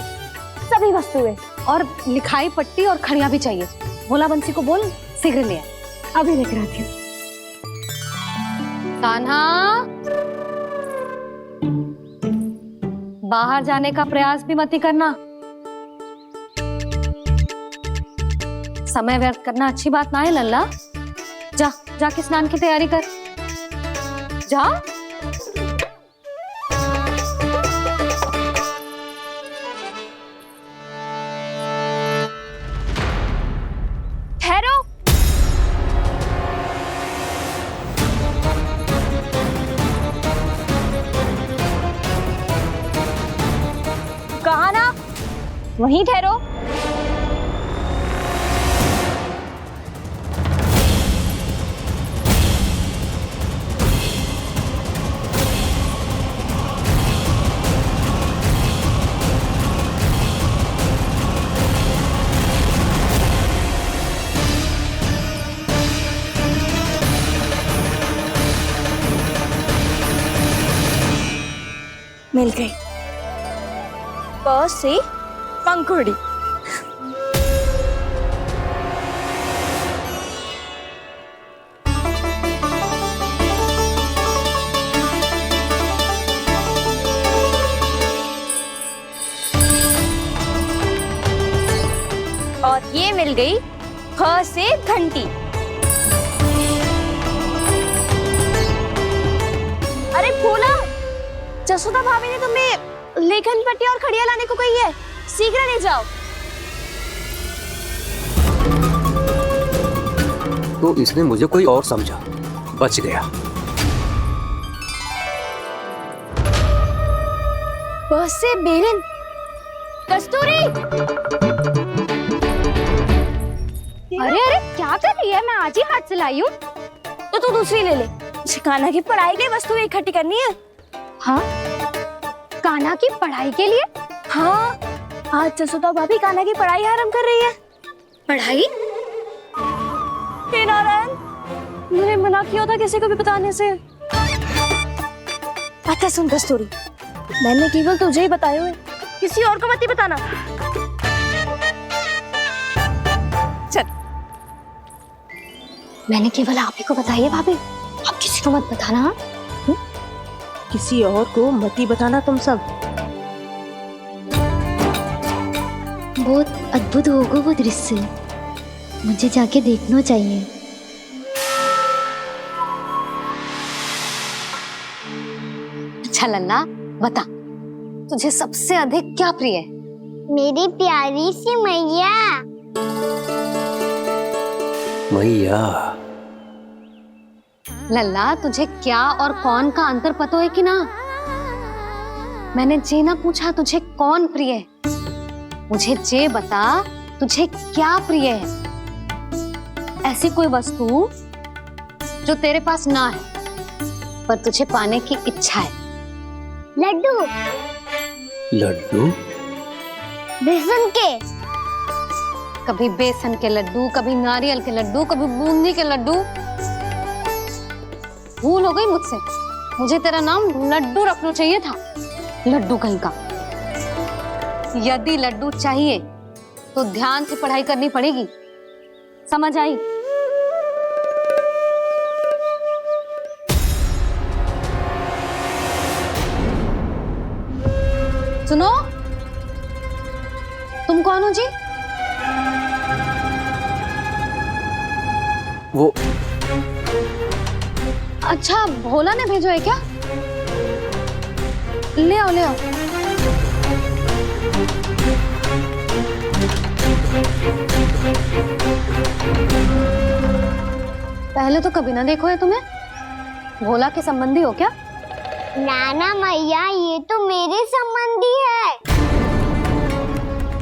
सभी वस्तुएं, और लिखाई पट्टी और खड़िया भी चाहिए। भोला बंसी को बोल शीघ्र ले आए। अभी लेकर आती हूँ। कान्हा, बाहर जाने का प्रयास भी मत ही करना। समय व्यर्थ करना अच्छी बात ना है लल्ला। जा, जाके स्नान की तैयारी कर। जा। ठहरो। कहा ना, वहीं ठहरो। मिल गई। प से पंखुड़ी। और ये मिल गई ख से घंटी। अरे फूला, जसोदा भाभी ने तुम्हें लेखन पट्टी और खड़िया लाने को कही है, शीघ्र ले जाओ। तो इसने मुझे कोई और समझा, बच गया। बस से बेलन। कस्तूरी, अरे अरे क्या कर रही है? मैं आज ही हाथ से लाई हूँ। तो तू दूसरी ले ले। कान्हा की पढ़ाई के लिए वस्तुएं इकट्ठी करनी है। हाँ, कान्हा की पढ़ाई के लिए? हाँ, आज जसोदा भाभी कान्हा की पढ़ाई आरंभ कर रही है। पढ़ाई? हे नारायण, मैंने मना किया था किसी को भी बताने से। अच्छा सुन कस्तूरी, मैंने केवल तुझे ही बताए हुए, किसी और को मत ही बताना। चल। मैंने केवल आप ही को बताई है भाभी, आप किसी को मत बताना। हाँ? किसी और को मत ही बताना तुम सब। बहुत अद्भुत होगा वो दृश्य, मुझे जाके देखना चाहिए। अच्छा लल्ला, बता तुझे सबसे अधिक क्या प्रिय है? मेरी प्यारी सी मैया। मैया। लल्ला, तुझे क्या और कौन का अंतर पता है कि ना? मैंने जे ना पूछा तुझे कौन प्रिय है, मुझे जे बता तुझे क्या प्रिय है। ऐसी कोई वस्तु जो तेरे पास ना है पर तुझे पाने की इच्छा है। लड्डू। लड्डू? बेसन के। कभी बेसन के लड्डू, कभी नारियल के लड्डू, कभी बूंदी के लड्डू। भूल हो गई मुझसे, मुझे तेरा नाम लड्डू रखना चाहिए था। लड्डू कहीं का। यदि लड्डू चाहिए तो ध्यान से पढ़ाई करनी पड़ेगी, समझ आई? सुनो, तुम कौन हो जी? वो अच्छा, भोला ने भेजो है क्या? ले आओ ले आओ। पहले तो कभी ना देखो है तुम्हें। भोला के संबंधी हो क्या? नाना मैया, ये तो मेरे संबंधी है।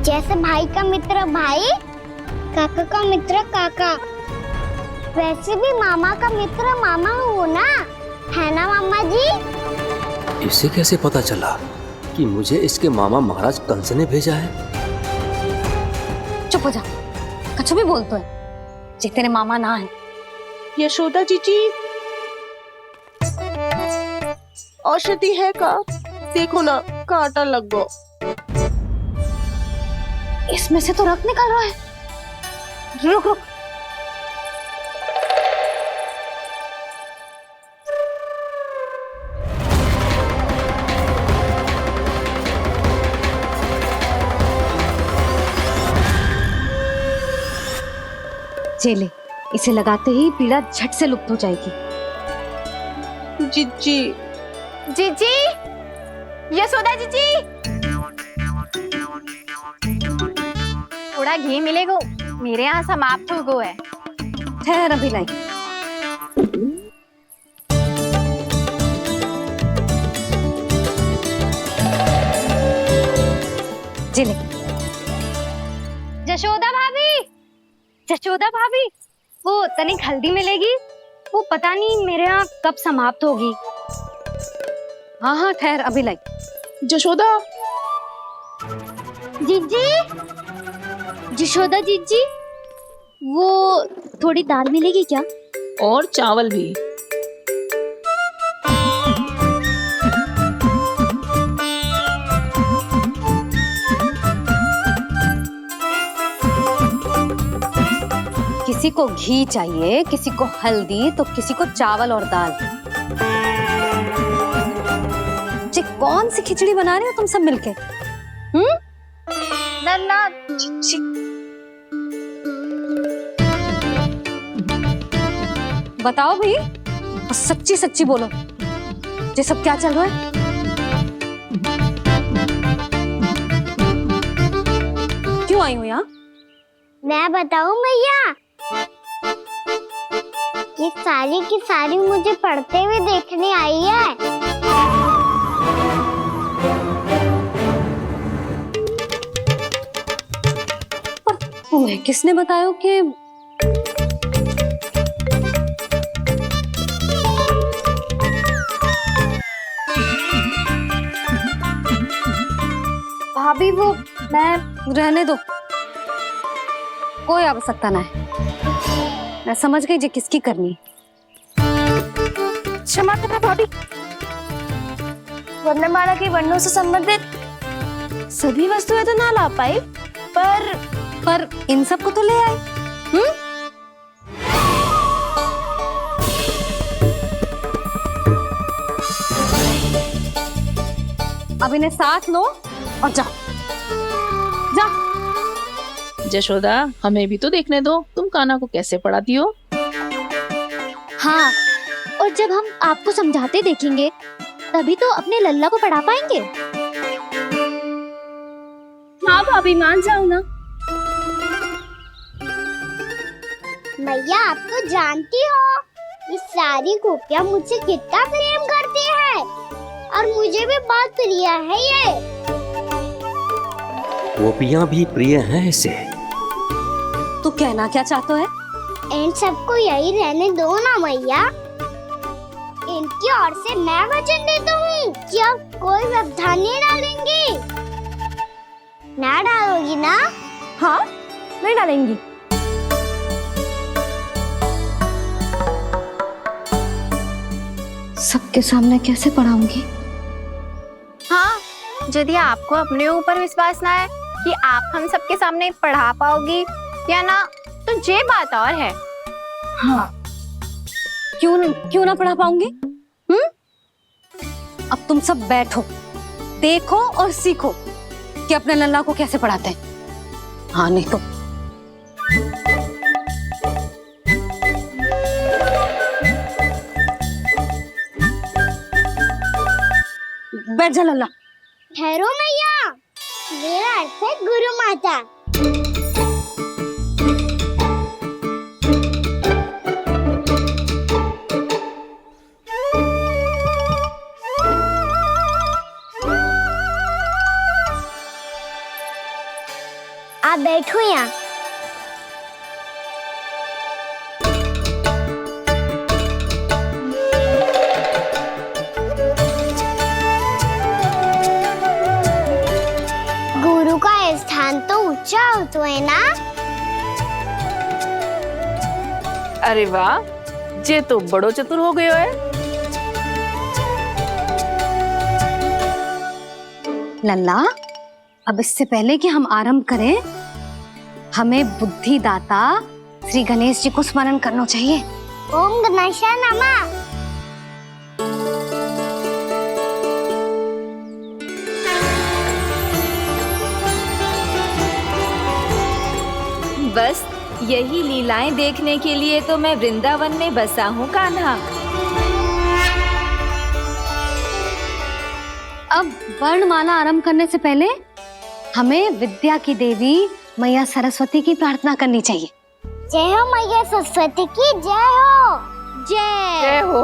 जैसे भाई का मित्र भाई, काका का मित्र काका, वैसे भी मामा का मित्र मामा हो ना, है ना मामा जी? इसे कैसे पता चला कि मुझे इसके मामा महाराज कंस ने भेजा है? चुप हो जा, कछु भी बोलते है जे तेरे मामा ना है। यशोदा जीजी, औषधि है का? देखो ना, कांटा लग गो। इसमें से तो रक्त निकल रहा है। रुक रुक। चले, इसे लगाते ही पीड़ा झट से लुप्त हो जाएगी। जीजी, जीजी, यशोदा जीजी, थोड़ा घी मिलेगा? मेरे यहाँ समाप्त हो गया है। ठहर अभी लाई। जिले। जशोदा भाभी, जशोदा भाभी, वो तनिक हल्दी मिलेगी? वो पता नहीं मेरे यहाँ कब समाप्त होगी। हाँ हाँ ठहर अभी लाई। जशोदा, जीजी, जशोदा जीजी, वो थोड़ी दाल मिलेगी क्या? और चावल भी। किसी को घी चाहिए, किसी को हल्दी, तो किसी को चावल और दाल। ये कौन सी खिचड़ी बना रहे हो तुम सब मिलके? नन्ना बताओ भाई, सच्ची सच्ची बोलो, ये सब क्या चल रहा है? क्यों आई हो यहाँ? मैं बताऊं भैया, ये सारी की सारी मुझे पढ़ते हुए देखने आई है। पर तुम्हें किसने बताया कि भाभी वो मैं रहने दो, कोई आवश्यकता ना है। मैं समझ गई जी किसकी करनी। क्षमा करना भाभी, वर्णमाला के वर्णों से संबंधित सभी वस्तुएं तो ना ला पाई, पर इन सब को तो ले आए। अब इन्हें साथ लो और जाओ। जशोदा, हमें भी तो देखने दो तुम कान्हा को कैसे पढ़ाती हो। हाँ, और जब हम आपको समझाते देखेंगे तभी तो अपने लल्ला को पढ़ा पाएंगे। हाँ भाभी, मान जाओ ना। मैया, आप तो जानती हो ये सारी गोपियां मुझसे कितना प्रेम करती है, और मुझे भी बहुत प्रिय है ये। गोपियां भी प्रिय हैं इसे। तू कहना क्या चाहता है? इन सबको यही रहने दो ना मैया। इनकी ओर से मैं वचन देता हूँ कि अब कोई व्यवधान नहीं डालेंगी। ना डालोगी ना? हाँ, नहीं डालेंगी। सबके सामने कैसे पढ़ाऊंगी? हाँ, यदि आपको अपने ऊपर विश्वास ना है कि आप हम सबके सामने पढ़ा पाओगी या ना, तो ये बात और है। हाँ, क्यों ना पढ़ा पाऊंगी? अब तुम सब बैठो, देखो और सीखो कि अपने लल्ला को कैसे पढ़ाते हैं। हाँ, नहीं तो बैठ जा लल्ला। ठहरो मैया, मेरा अर्थ है गुरु माता। आप बैठो यहाँ। गुरु का स्थान तो ऊंचा होता है ना? अरे वाह, जे तो बड़ो चतुर हो गयो है। लल्ला, अब इससे पहले कि हम आरंभ करें, हमें बुद्धिदाता श्री गणेश जी को स्मरण करना चाहिए। ओम गणेशाय नमः। बस यही लीलाएं देखने के लिए तो मैं वृंदावन में बसा हूँ कान्हा। अब वर्णमाला आरंभ करने से पहले हमें विद्या की देवी मैया सरस्वती की प्रार्थना करनी चाहिए। जय हो मैया सरस्वती की, जय हो। जय हो।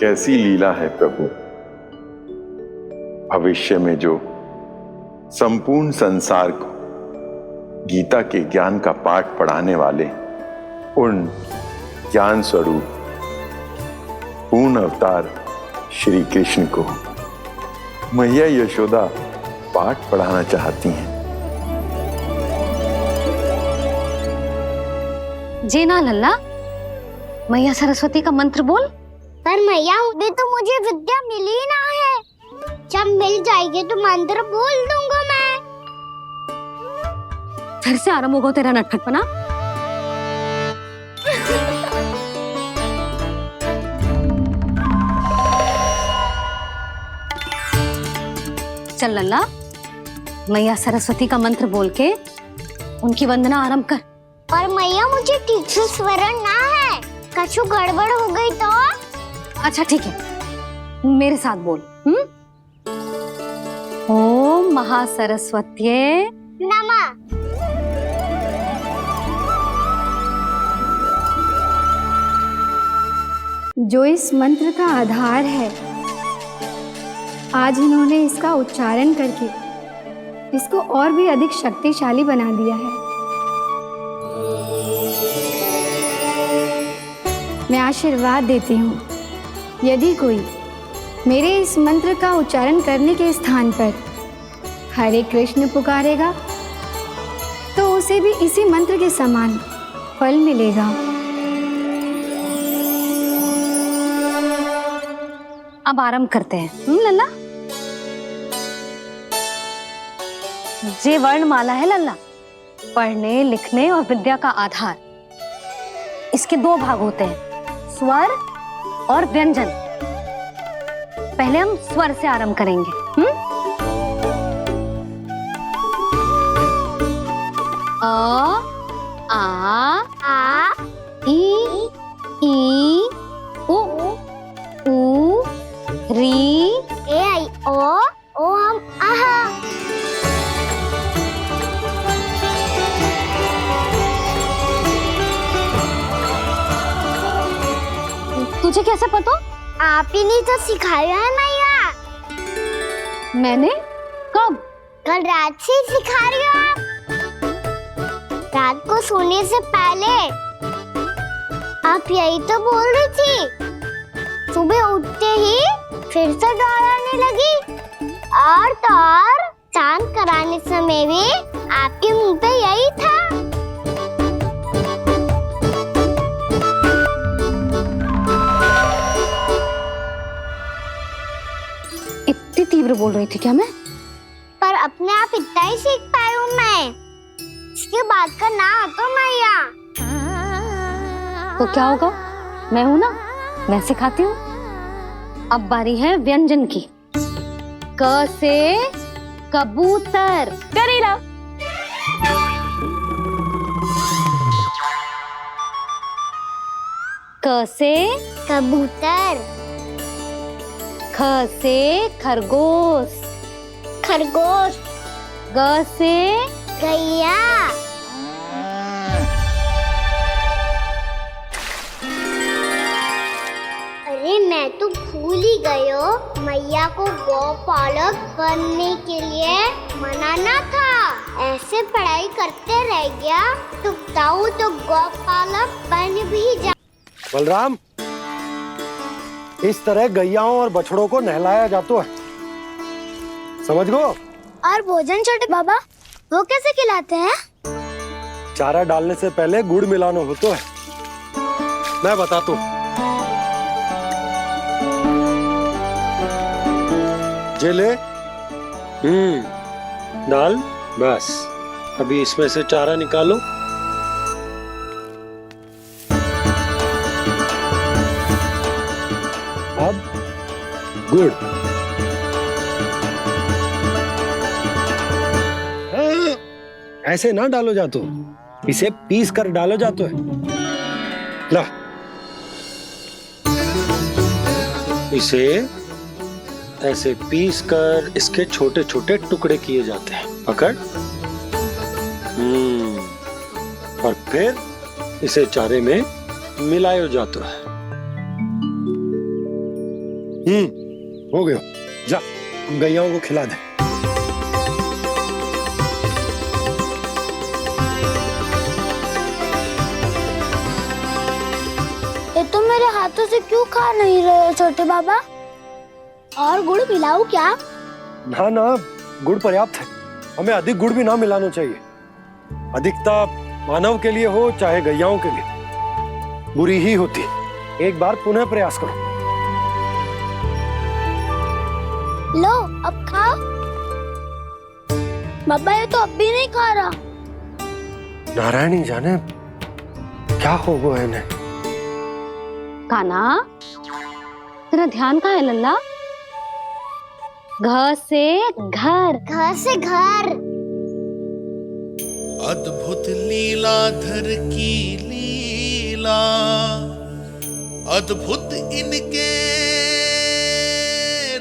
कैसी लीला है प्रभु। भविष्य में जो संपूर्ण संसार को गीता के ज्ञान का पाठ पढ़ाने वाले उन ज्ञान स्वरूप पूर्ण अवतार श्री कृष्ण को मैया यशोदा पाठ पढ़ाना चाहती हैं। जी ना लल्ला, मैया सरस्वती का मंत्र बोल। पर मैया, अभी तो मुझे विद्या मिली ना है। जब मिल जाएगी तो मंत्र बोल दूंगा मैं। फिर से आरंभ होगा तेरा नटखटपना। चल लल्ला, मैया सरस्वती का मंत्र बोल के उनकी वंदना आरंभ कर। और मैया मुझे ठीक से स्मरण ना है, कछु गड़बड़ हो गई तो? अच्छा ठीक है, मेरे साथ बोल। ओम महासरस्वत्ये नमः। जो इस मंत्र का आधार है, आज इन्होंने इसका उच्चारण करके इसको और भी अधिक शक्तिशाली बना दिया है। मैं आशीर्वाद देती हूँ, यदि कोई मेरे इस मंत्र का उच्चारण करने के स्थान पर हरे कृष्ण पुकारेगा तो उसे भी इसी मंत्र के समान फल मिलेगा। अब आरंभ करते हैं। लल्ला, जे वर्णमाला है लल्ला, पढ़ने लिखने और विद्या का आधार। इसके दो भाग होते हैं, स्वर और व्यंजन। पहले हम स्वर से आरंभ करेंगे। अ, आ, ई, उ, री, ए आई ओ हम आहा। तुझे कैसे पता? आप ही नहीं तो सिखाया है मैया। मैंने? कब? कल रात से सिखा रही हो आप। रात को सोने से पहले आप यही तो बोल रही थी। सुबह उठते ही फिर से दोहराने लगी, और तो और चांद कराने समय भी आपके मुंह पे यही था। इतनी तीव्र बोल रही थी क्या मैं? पर अपने आप इतना ही सीख पाई हूँ मैं। इसके बाद का ना तो मैया। तो क्या होगा? मैं हूं ना, मैं सिखाती हूँ। अब बारी है व्यंजन की। क से कबूतर। करेला। क से कबूतर। ख से खरगोश। खरगोश। ग से गैया। अरे मैं तो भूल ही गई हूँ, मैया को गौपालक बनने के लिए मनाना था। ऐसे पढ़ाई करते रह गया तो ताऊ तो गौपालक बन भी जा। बलराम, इस तरह गैयाओं और बछड़ों को नहलाया जाता है, समझ गो? और भोजन छोटे बाबा, वो कैसे खिलाते हैं? चारा डालने से पहले गुड़ मिलाना होता है। मैं बताता हूँ। जे ले, डाल, बस। अभी इसमें से चारा निकालो। अब गुड़। ऐसे ना डालो जातो, इसे पीस कर डालो जातो है। ला, इसे ऐसे पीस कर इसके छोटे छोटे टुकड़े किए जाते हैं। पकड़। और फिर इसे चारे में मिलाया जाता है। हो गया। जा, हम गैयाओं को खिला दे। ये तो मेरे हाथों से क्यों खा नहीं रहे हो छोटे बाबा? और गुड़ मिलाऊं क्या? ना ना, गुड़ पर्याप्त है। हमें अधिक गुड़ भी ना मिलाना चाहिए। अधिकता मानव के लिए हो चाहे गैयाओं के लिए बुरी ही होती। एक बार पुनः प्रयास करो। लो, अब खाओ। बाबा ये तो अब भी नहीं खा रहा। नारायणी जाने क्या हो गया इन्हें। कान्हा, तेरा ध्यान कहाँ है लल्ला? घर से घर, घर से घर। अद्भुत लीलाधर की लीला, अद्भुत इनके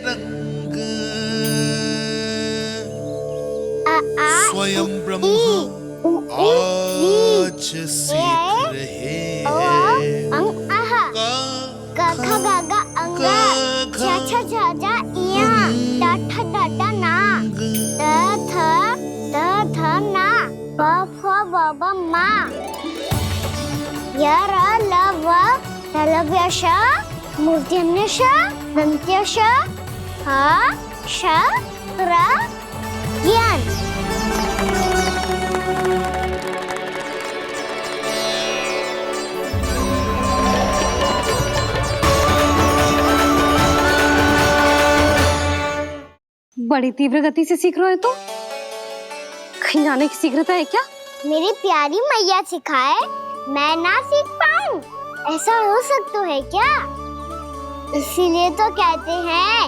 रंग, स्वयं ब्रह्म आज सीख रहे हैं। ग ख ग घ अंग, छ छ छ ज इया, ट ठ ट ट ना, द थ ना, प फ ब ब मा, य र ल व लव्य श, मूर्धन्य श, दन्त्य श, ह श र ज्ञान। बड़ी तीव्र गति से सीख रहे हो तो कहीं जाने की शीघ्रता है क्या? मेरी प्यारी मैया सिखाए, मैं ना सीख पाऊं, ऐसा हो सकता है क्या? इसीलिए तो कहते हैं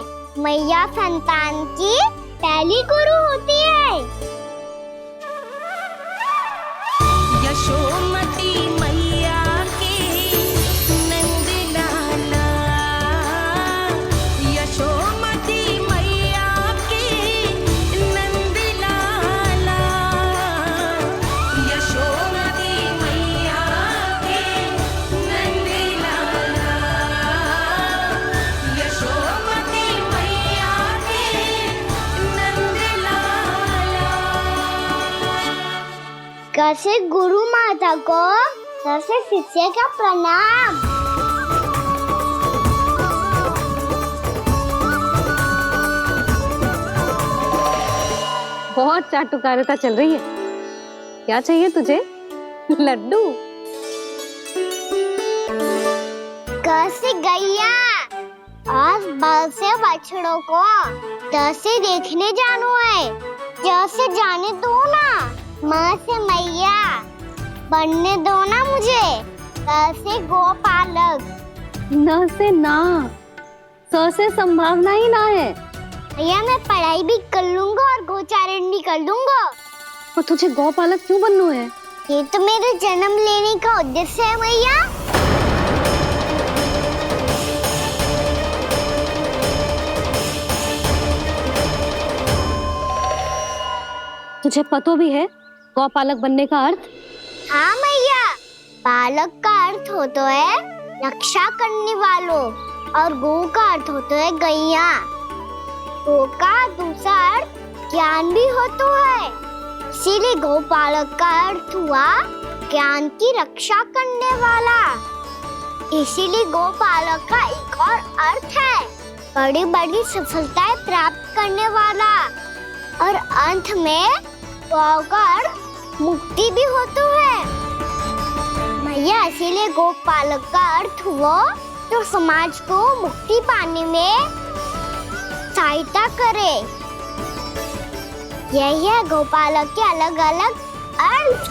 मैया संतान की पहली गुरु होती है। यशोमती मैया की नंद लाला, यशोमती मैया की नंद लाला, यशोमती मैया की नंद लाला, यशोमती मैया की नंद लाला। कैसे गुरु माता को, कैसे शिष्य का प्रणाम। बहुत चाटुकारिता चल रही है। क्या चाहिए तुझे? लड्डू? कैसे गैया आज बल से बछड़ों को कैसे देखने जानो है, कैसे जाने दो ना, माँ से मैया बनने दो ना मुझे, कैसे गोपालक। न से ना, स से संभावना ही ना है। भैया मैं पढ़ाई भी कर लूंगा और गोचारण भी कर दूंगा। और तुझे गौपालक क्यों बनना है? ये तो मेरे जन्म लेने का उद्देश्य है मैया। तुझे पता भी है गौपालक बनने का अर्थ? हाँ मैया, पालक का अर्थ होता है रक्षा करने वालों, और गो का अर्थ होता है गैया। गो का दूसरा अर्थ ज्ञान भी होता है, इसीलिए गोपालक का अर्थ हुआ ज्ञान की रक्षा करने वाला। इसीलिए गोपालक का एक और अर्थ है बड़ी बड़ी सफलताएं प्राप्त करने वाला, और अंत में गौ का अर्थ मुक्ति भी होता है मैया। इसीलिए गोपालक का अर्थ हुआ जो समाज को मुक्ति पाने में सहायता करे। यही है गोपालक के अलग अलग अर्थ।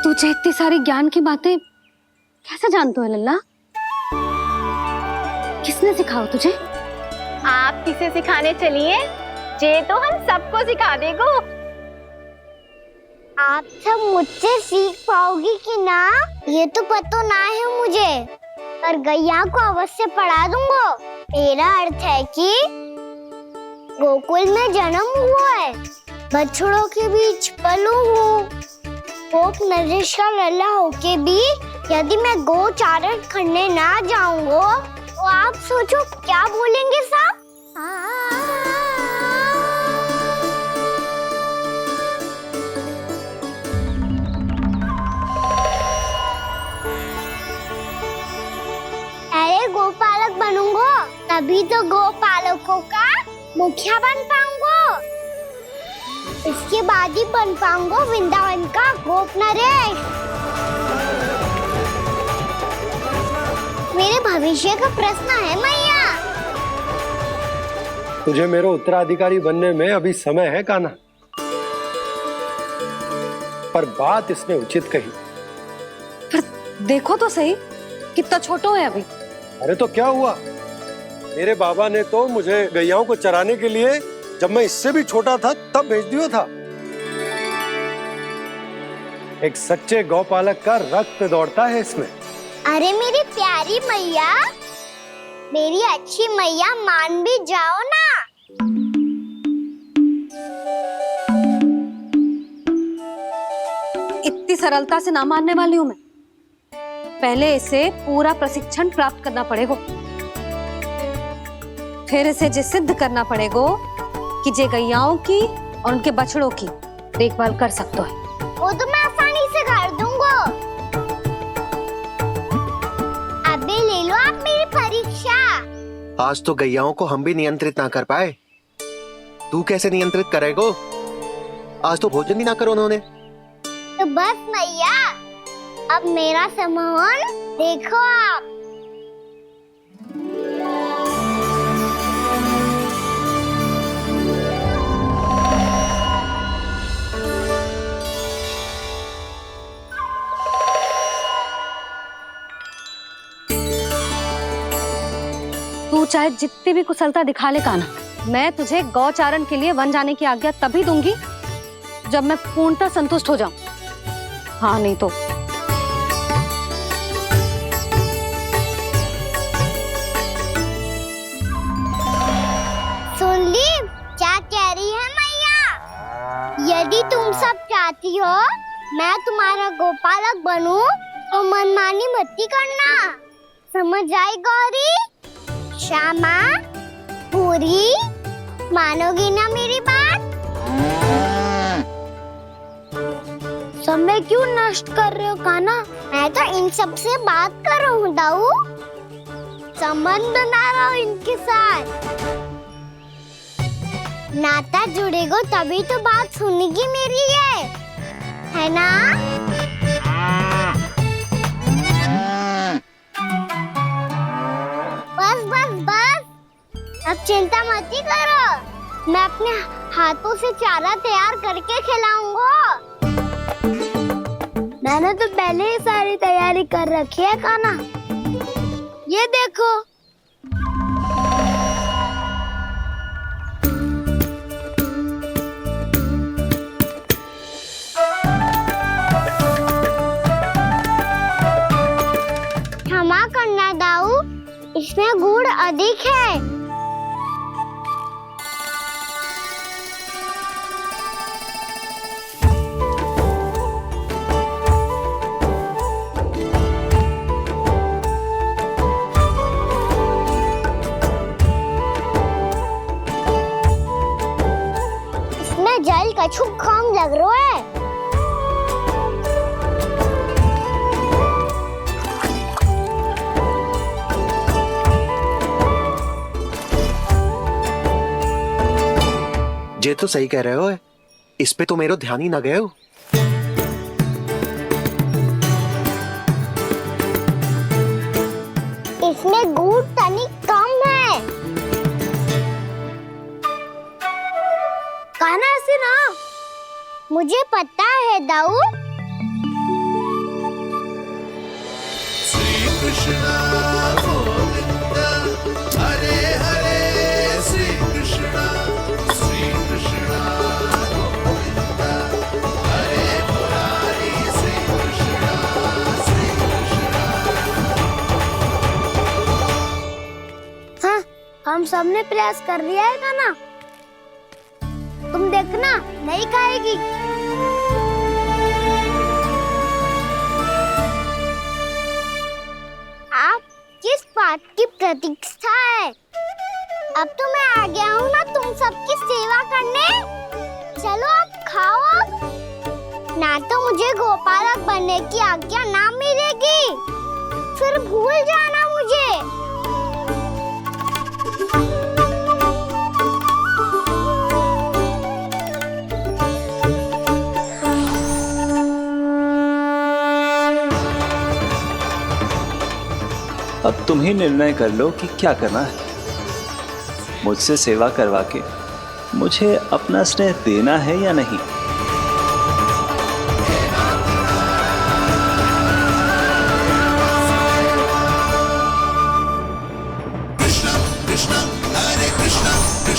तुझे इतनी सारी ज्ञान की बातें कैसे जानते हो लल्ला? किसने सिखाओ तुझे? आप किसे सिखाने चलिए, जे तो हम सबको सिखा देगो। आप सब मुझसे सीख पाओगी कि ना ये तो पता ना है मुझे, पर गैया को अवश्य पढ़ा दूंगा। मेरा अर्थ है कि गोकुल में जन्म हुआ है, बछड़ों के बीच पलू हूँ, गोप नरेश का लल्ला होके भी यदि मैं गोचारण करने ना जाऊंगा तो आप सोचो क्या बोलेंगे साहब? अरे गोपालक बनूंगा तभी तो गोपालकों का मुखिया बन पाऊंगा, इसके बाद ही बन पाऊंगा वृंदावन का गोप नरेश। मेरे भविष्य का प्रश्न है मैया। तुझे मेरा उत्तराधिकारी बनने में अभी समय है कान्हा। पर बात इसने उचित कही। देखो तो सही, कितना छोटो है अभी। अरे तो क्या हुआ, मेरे बाबा ने तो मुझे गैयाओं को चराने के लिए जब मैं इससे भी छोटा था तब भेज दिया था। एक सच्चे गौपालक का रक्त दौड़ता है इसमें। अरे मेरी प्यारी मैया, मेरी अच्छी मैया, मान भी जाओ ना। इतनी सरलता से ना मानने वाली हूं मैं। पहले इसे पूरा प्रशिक्षण प्राप्त करना पड़ेगा, फिर इसे जे सिद्ध करना पड़ेगा कि जे गैयाओं की और उनके बछड़ों की देखभाल कर सकते है। वो तो मैं आसानी से कर दूंगा। अबे ले लो आप मेरी परीक्षा। आज तो गैयाओं को हम भी नियंत्रित ना कर पाए, तू कैसे नियंत्रित करेगो? आज तो भोजन ही ना करो उन्होंने। तो बस मैया, अब मेरा सम्मान देखो आप। तू चाहे जितनी भी कुशलता दिखा ले कान्हा, मैं तुझे गौचारण के लिए वन जाने की आज्ञा तभी दूंगी जब मैं पूर्णतः संतुष्ट हो जाऊं। हाँ नहीं तो सुन ली क्या कह रही है मैया? यदि तुम सब चाहती हो मैं तुम्हारा गोपालक बनूं तो मनमानी मत करना, समझ आई गौरी? श्यामा, पूरी, मानोगी ना मेरी बात? समय क्यों नष्ट कर रहे हो कान्हा? मैं तो इन सब से बात कर रहा हूँ दाऊ, संबंध बना रहा हूँ इनके साथ। नाता जुड़ेगा तभी तो बात सुनेगी मेरी है ना? बस बस बस, अब चिंता मत ही करो, मैं अपने हाथों से चारा तैयार करके खिलाऊंगा। मैंने तो पहले ही सारी तैयारी कर रखी है कान्हा, ये देखो। क्षमा करना दाऊ, इसमें गुड़ अधिक है। इसमें जल कछु कम लग रहा है। जे तो सही कह रहे हो, इस पे तो मेरो ध्यान ही ना गए हो। इसमें गुड़ तनिक कम है। कान्हा से ना, मुझे पता है दाऊ। श्री कृष्ण गोविंद हरे हरे, श्री कृष्ण गोविंद हरे मुरारी, श्री कृष्ण हाँ, हम सबने प्रयास कर लिया है कान्हा, तुम देखना नहीं खाएगी। आप किस बात की प्रतीक्षा है? अब तो मैं आ गया हूँ ना तुम सबकी सेवा करने। चलो अब खाओ अब। ना तो मुझे गोपालक बनने की आज्ञा ना मिलेगी, फिर भूल जाना मुझे। अब तुम ही निर्णय कर लो कि क्या करना है। मुझसे सेवा करवा के मुझे अपना स्नेह देना है या नहीं।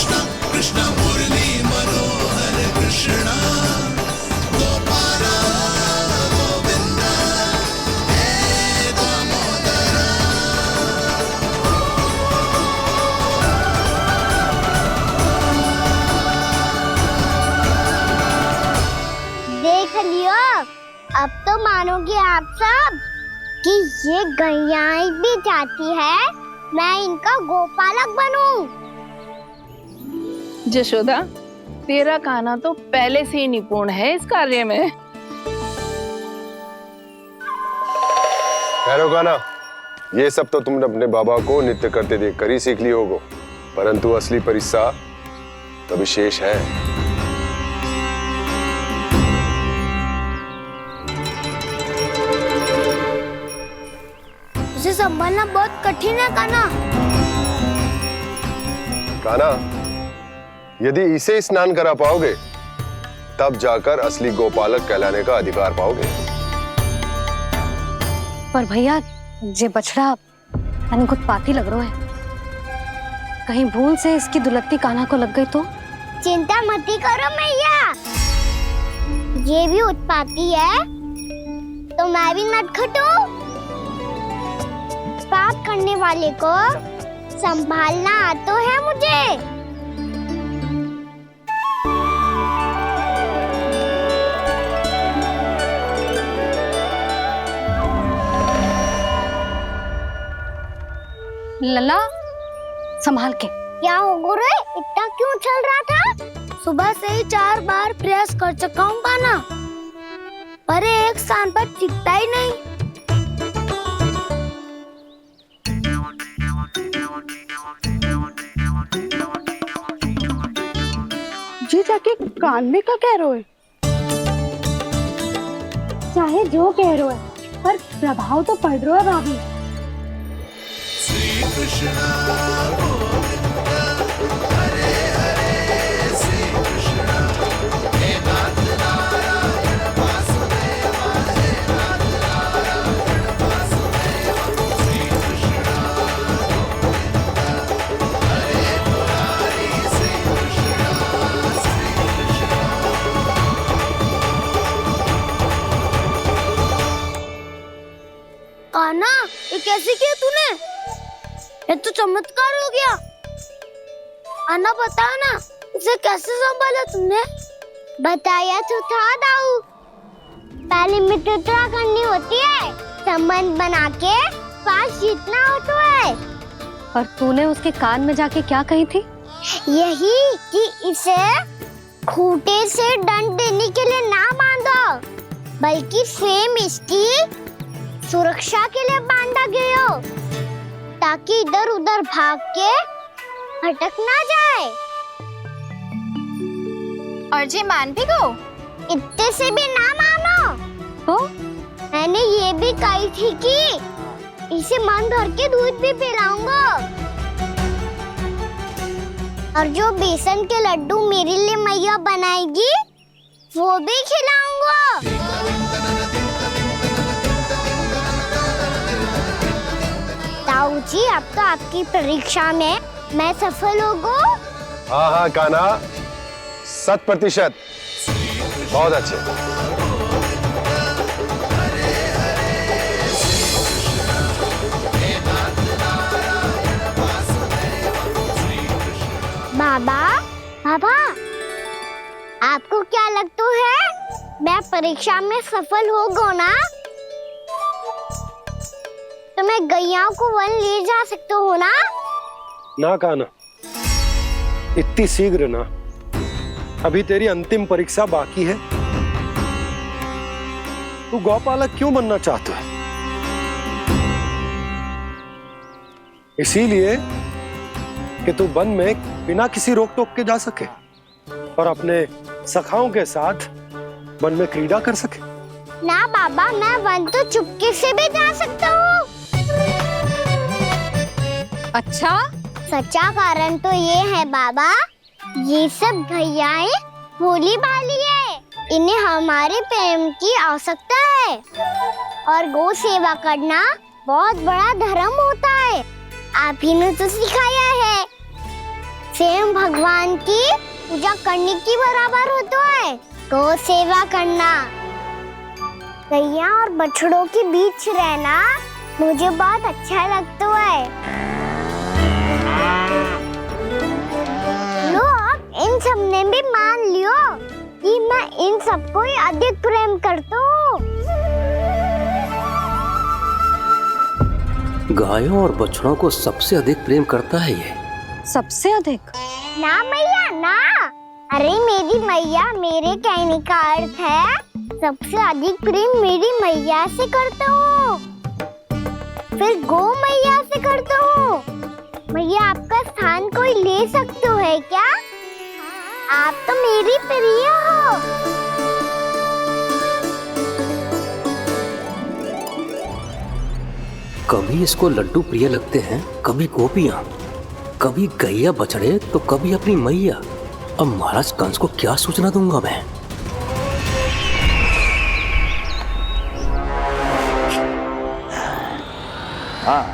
कृष्ण कृष्ण मुरली मनोहर कृष्ण गोपाल गोविंद हे दामोदर। देख लियो, अब तो मानोगे आप सब कि ये गैयाएं भी चाहती है मैं इनका गोपालक बनूं। जशोदा, तेरा कान्हा तो पहले से ही निपुण है इस कार्य में। खैर गाना, ये सब तो तुमने अपने बाबा को नृत्य करते देख कर ही सीख ली होगो, परंतु असली परिस्सा तो विशेष है। इसे संभालना बहुत कठिन है कान्हा। कान्हा, यदि इसे स्नान करा पाओगे तब जाकर असली गोपालक कहलाने का अधिकार पाओगे। पर भैया, ये बछड़ा यानी उत्पाती लग रहा है, कहीं भूल से इसकी दुलत्ती कान्हा को लग गई तो? चिंता मत करो मैया, ये भी उत्पाती है तो मैं भी नटखट हूँ। पाप करने वाले को संभालना आता है मुझे। लला, संभाल के। क्या हो गुरु, इतना क्यों चल रहा था? सुबह से ही 4 बार प्रयास कर चुका हूँ कान्हा, पर एक स्थान पर टिकता ही नहीं। जी जाके कान में क्या कह रहे हो? चाहे जो कह रहे हो, पर प्रभाव तो पड़ रहा है भाभी। श्री कृष्ण गोविंद हरे हरे श्री कृष्ण हे नाथ नारायण वासुदेव हे नाथ नारायण वासुदेव श्री कृष्ण गोविंद हरे मुरारी श्री कृष्ण श्री कृष्ण। कान्हा, ये कैसे किया तूने? ये तो चमत्कार हो गया। अन्ना बताओ ना, इसे कैसे संभाला तुमने? बताया तो था दाऊ, पहले मित्रता करनी होती है, संबंध बना के पास जीतना होता है। पर तूने उसके कान में जाके क्या कही थी? यही कि इसे खूंटे से दंड देने के लिए ना बांधो, बल्कि स्वयं इसकी सुरक्षा के लिए बांधा गया हो, ताकि इधर उधर भाग के भटक ना जाए। और जी मान भी गो? इतने से भी ना मानो तो मैंने ये भी कही थी कि इसे मन भर के दूध भी पिलाऊंगा, और जो बेसन के लड्डू मेरे लिए मैया बनाएगी वो भी खिलाऊंगा। ताऊ जी, अब तो आपकी परीक्षा में मैं सफल होगा। हाँ हाँ कान्हा, 100%। बहुत अच्छे। बाबा, बाबा, आपको क्या लगता है मैं परीक्षा में सफल होगा ना? तो मैं गैयाओं को वन ले जा सकता हूँ ना? ना कान्हा, इतनी शीघ्र ना, अभी तेरी अंतिम परीक्षा बाकी है। तू गौपालक क्यों बनना चाहता है? इसीलिए कि तू वन में बिना किसी रोक टोक के जा सके और अपने सखाओं के साथ वन में क्रीड़ा कर सके। ना बाबा, मैं वन तो चुपके से भी जा सकता हूँ। अच्छा? सच्चा कारण तो ये है बाबा, ये सब गैयाएं भोली भाली है, इन्हें हमारे प्रेम की आवश्यकता है, और गौ सेवा करना बहुत बड़ा धर्म होता है। आप ही ने तो सिखाया है। सेम भगवान की पूजा करने की बराबर होता है। गौ सेवा करना, गैया और बछड़ों के बीच रहना मुझे बहुत अच्छा लगता है। लो, अब इन सब ने भी मान लियो कि मैं इन सबको ही अधिक प्रेम करता हूँ। गायों और बछड़ों को सबसे अधिक प्रेम करता है ये। सबसे अधिक? ना मैया ना, अरे मेरी मैया, मेरे कहने का अर्थ है सबसे अधिक प्रेम मेरी मैया से करता हूँ, फिर गौ मैया से करता हूँ। मैया, आपका स्थान कोई ले सकते है क्या? आप तो मेरी प्रिय हो। कभी इसको लड्डू प्रिय लगते हैं, कभी गोपियां, कभी गैया बछड़े, तो कभी अपनी मैया। अब महाराज कंस को क्या सूचना दूंगा मैं? हाँ,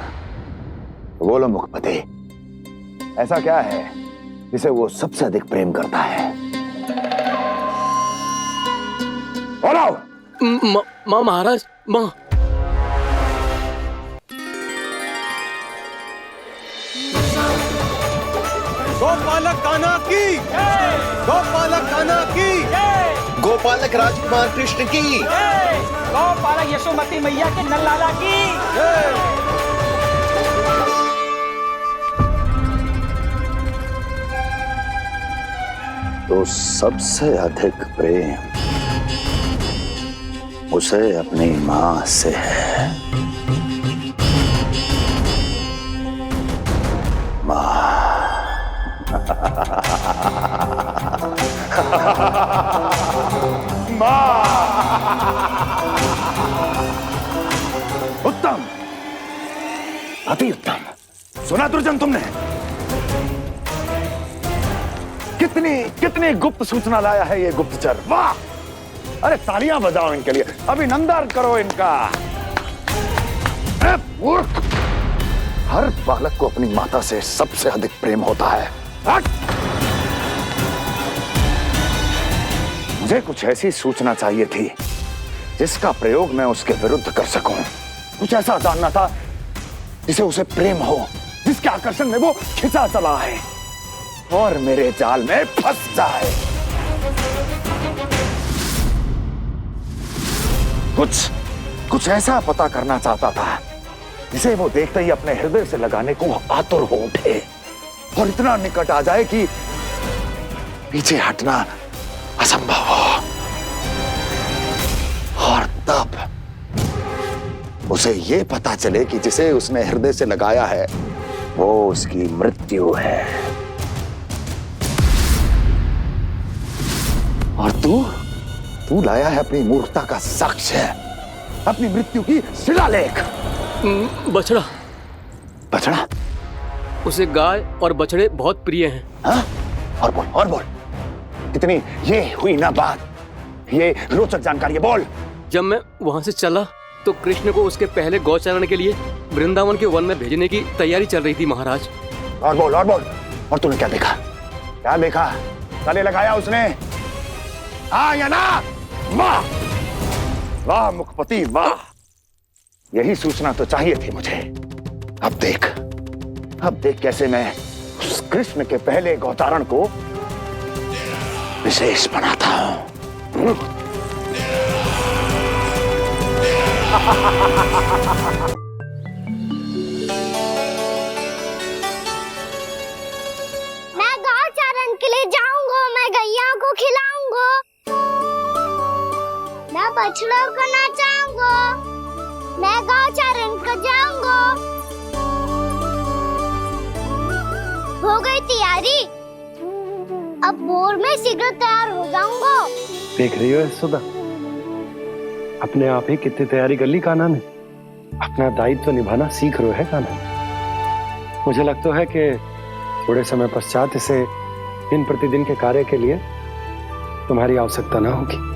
बोलो मुखपति, ऐसा क्या है जिसे वो सबसे अधिक प्रेम करता है? बोलो। माँ महाराज, माँ। गोपालक कान्हा की, गोपालक कान्हा की, गोपालक राजकुमार कृष्ण की, गोपालक यशोमती मैया के नललाला की। तो सबसे अधिक प्रेम उसे अपनी माँ से है। माँ। उत्तम, अति उत्तम। सुना दुर्जन तुमने? कितनी गुप्त सूचना लाया है ये गुप्तचर। वाह! अरे तालियां बजाओ इनके लिए, अभिनंदन करो इनका। मूर्ख! हर बालक को अपनी माता से सबसे अधिक प्रेम होता है। मुझे कुछ ऐसी सूचना चाहिए थी जिसका प्रयोग मैं उसके विरुद्ध कर सकूं। कुछ ऐसा जानना था जिसे उसे प्रेम हो, जिसके आकर्षण में वो खिंचा चला है और मेरे जाल में फंस जाए। कुछ ऐसा पता करना चाहता था जिसे वो देखते ही अपने हृदय से लगाने को आतुर हो उठे और इतना निकट आ जाए कि पीछे हटना असंभव हो। और तब उसे ये पता चले कि जिसे उसने हृदय से लगाया है वो उसकी मृत्यु है। और तू लाया है अपनी मूर्खता का साक्ष्य, अपनी मृत्यु की शिलालेख। बछड़ा। बछड़ा? उसे गाय और बछड़े बहुत प्रिय हैं। हाँ? और बोल। कितनी ये हुई ना बात, ये रोचक जानकारी है, बोल। जब मैं वहां से चला तो कृष्ण को उसके पहले गौचारण के लिए वृंदावन के वन में भेजने की तैयारी चल रही थी महाराज। और बोल। और तूने क्या देखा? गले लगाया उसने? हाँ या ना? वाह मुखपति वाह, यही सूचना तो चाहिए थी मुझे। अब देख कैसे मैं उस कृष्ण के पहले गौतारण को विशेष बनाता हूं। मैं गौचारण के लिए जाऊंगा, मैं गैया को खिलाऊंगा, मैं बछड़ों को नचाऊंगा, मैं गौचारण को जाऊंगा। हो गई तैयारी, अब भोर में शीघ्र तैयार हो जाऊंगा। देख रही हो यशोदा, अपने आप ही कितनी तैयारी कर ली कान्हा ने। अपना दायित्व निभाना सीख रहे है कान्हा। मुझे लगता है कि थोड़े समय पश्चात इसे दिन प्रतिदिन के कार्य के लिए तुम्हारी आवश्यकता ना होगी।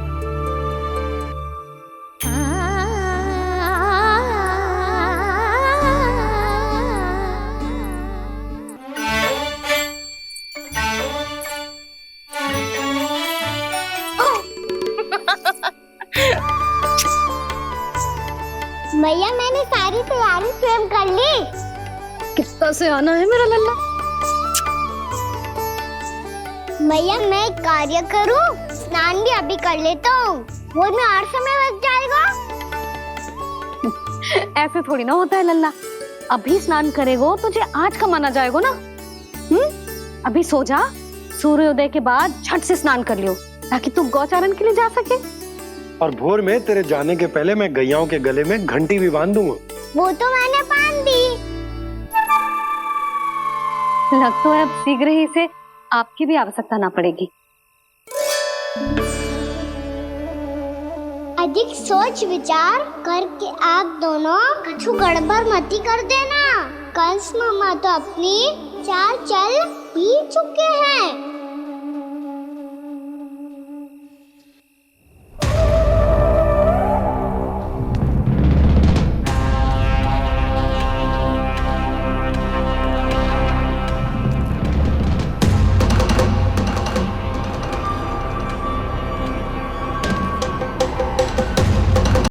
मैया मैंने सारी तैयारी स्वयं कर ली। कितना से आना है मेरा लल्ला? मैया मैं एक कार्य करूं, स्नान भी अभी कर लेता हूँ, वो में और समय लग जाएगा। ऐसे थोड़ी ना होता है लल्ला, अभी स्नान करेगो तुझे आज का माना जाएगा ना। अभी सो जा, सूर्योदय के बाद झट से स्नान कर लियो ताकि तू गौचारण के लिए जा सके। और भोर में तेरे जाने के पहले मैं गैयाओं के गले में घंटी भी बांध दूंगा। वो तो मैंने बांध दी। लग तो है अब शीघ्र ही से आपकी भी आवश्यकता ना पड़ेगी। अधिक सोच विचार करके आप दोनों कछु गड़बड़ मती कर देना। कंस मामा तो अपनी चाल चल ही चुके हैं।